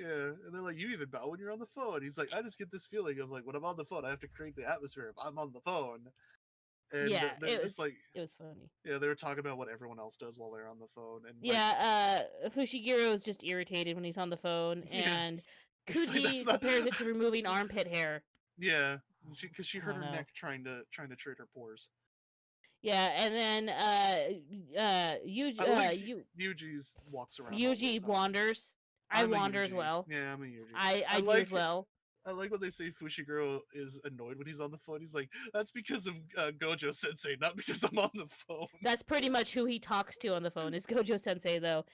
Yeah, and they're like, "You even bow when you're on the phone." He's like, "I just get this feeling of like when I'm on the phone, I have to create the atmosphere if I'm on the phone." And Yeah, they're just like, it was funny. yeah, they were talking about what everyone else does while they're on the phone, and like, Yeah, Fushiguro is just irritated when he's on the phone, yeah, and it's like that's Kuji not. compares it to removing armpit hair. Yeah, because she I hurt don't her know. neck trying to trade her pores. Yeah, and then I like Yuji's walks around all the Yuji time. wanders. I I'm a wander as Yuji. well. Yeah, I'm a Yuji. I do as well. I like when they say Fushiguro is annoyed when he's on the phone. He's like, "That's because of Gojo Sensei, not because I'm on the phone." That's pretty much who he talks to on the phone is Gojo Sensei, though.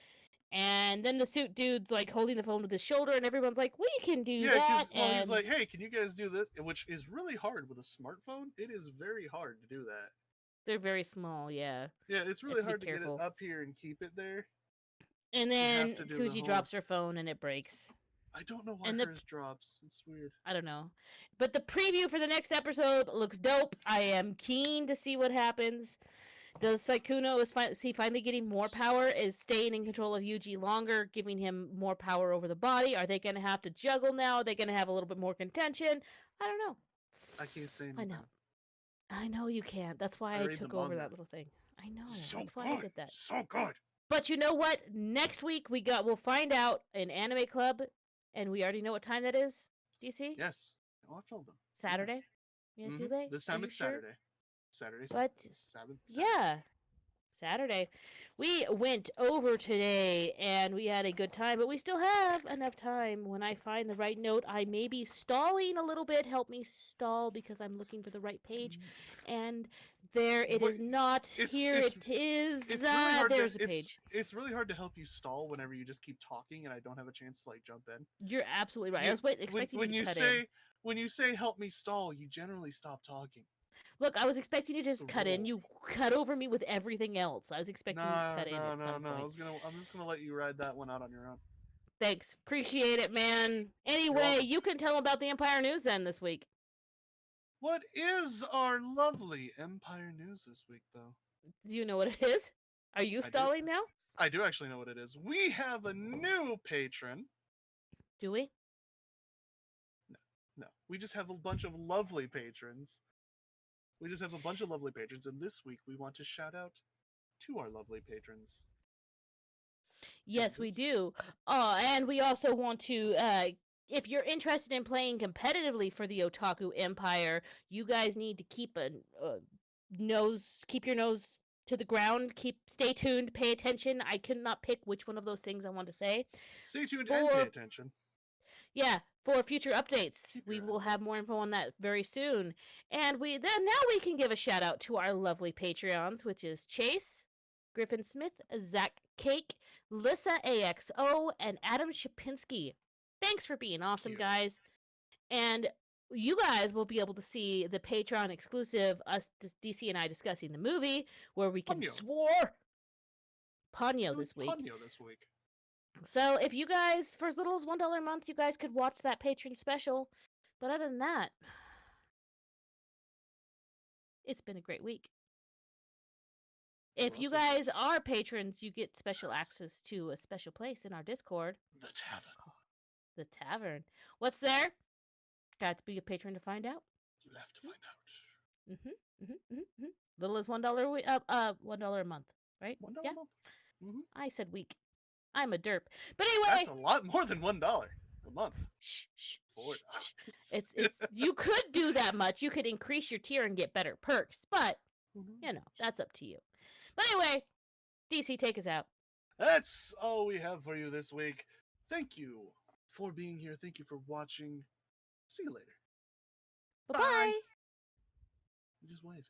And then the suit dude's like holding the phone with his shoulder, and everyone's like, "We can do Yeah, that." because he's And like, "Hey, can you guys do this?" Which is really hard with a smartphone. It is very hard to do that. they're very small. Yeah, Yeah, it's you have really to be hard to get it careful. up here and keep it there. And You have then to do the Kuji whole. drops her phone, and it breaks. I don't know why And hers drops. It's weird. I don't know. But the preview for the next episode looks dope. I am keen to see what happens. Does Saikuno is he finally getting more power? Is staying in control of Yuji longer, giving him more power over the body? Are they going to have to juggle now? Are they going to have a little bit more contention? I don't know. I can't say I know. anything. I know you can't. That's why I I read the took over manga. that little thing. I know. So That's why I good. did that. So good. But you know what? Next week we'll find out an anime club, and we already know what time that is. DC? Yes. Oh, I filled them. Saturday? Yeah, do they? This Are time you it's sure? Saturday. Saturday. But Saturday. yeah, Saturday. We went over today and we had a good time, but we still have enough time. When I find the right note, I may be stalling a little bit. Help me stall because I'm looking for the right page. And there it Wait, is not. Here it is. It's really hard There's a page. It's really hard to help you stall whenever you just keep talking and I don't have a chance to like jump in. You're absolutely right. I You was expecting when you to you cut say in. when you say help me stall, you generally stop talking. Look, I was expecting you to It's just a cut in. rule. You cut over me with everything else. I was expecting you to cut in at some point. I'm just gonna let you ride that one out on your own. Thanks. Appreciate it, man. Anyway, welcome. you can tell them about the Empire News then this week. What is our lovely Empire News this week, though? Do you know what it is? Are you stalling now? I do actually know what it is. We have a new patron. Do we? No. We just have a bunch of lovely patrons. And this week we want to shout out to our lovely patrons. Yes, we do. And we also want to, if you're interested in playing competitively for the Otaku Empire, you guys need to keep keep your nose to the ground. Stay tuned, pay attention. I could not pick which one of those things I want to say. Stay tuned and pay attention. Yeah, for future updates. Keep We your will eyes have more info on that very soon. And now we can give a shout out to our lovely Patreons, which is Chase, Griffin Smith, Zach Cake, Lissa AXO, and Adam Shapinski. Thanks for being awesome, Cute. guys. And you guys will be able to see the Patreon exclusive, us, DC and I discussing the movie, where we can swore Ponyo this week. Ponyo this week. So if you guys, for as little as $1 a month, you guys could watch that patron special. But other than that, it's been a great week. If you guys are patrons, you get special access to a special place in our Discord. The tavern. The tavern. What's there? Got to be a patron to find out. You'll have to find out. Little as $1 a month, right? $1 yeah? a month. I said week. I'm a derp. But anyway, that's a lot more than $1 a month. Shh. $4. It's you could do that much. You could increase your tier and get better perks, but you know, that's up to you. But anyway, DC, take us out. That's all we have for you this week. Thank you for being here. Thank you for watching. See you later. Bye-bye. Just wave.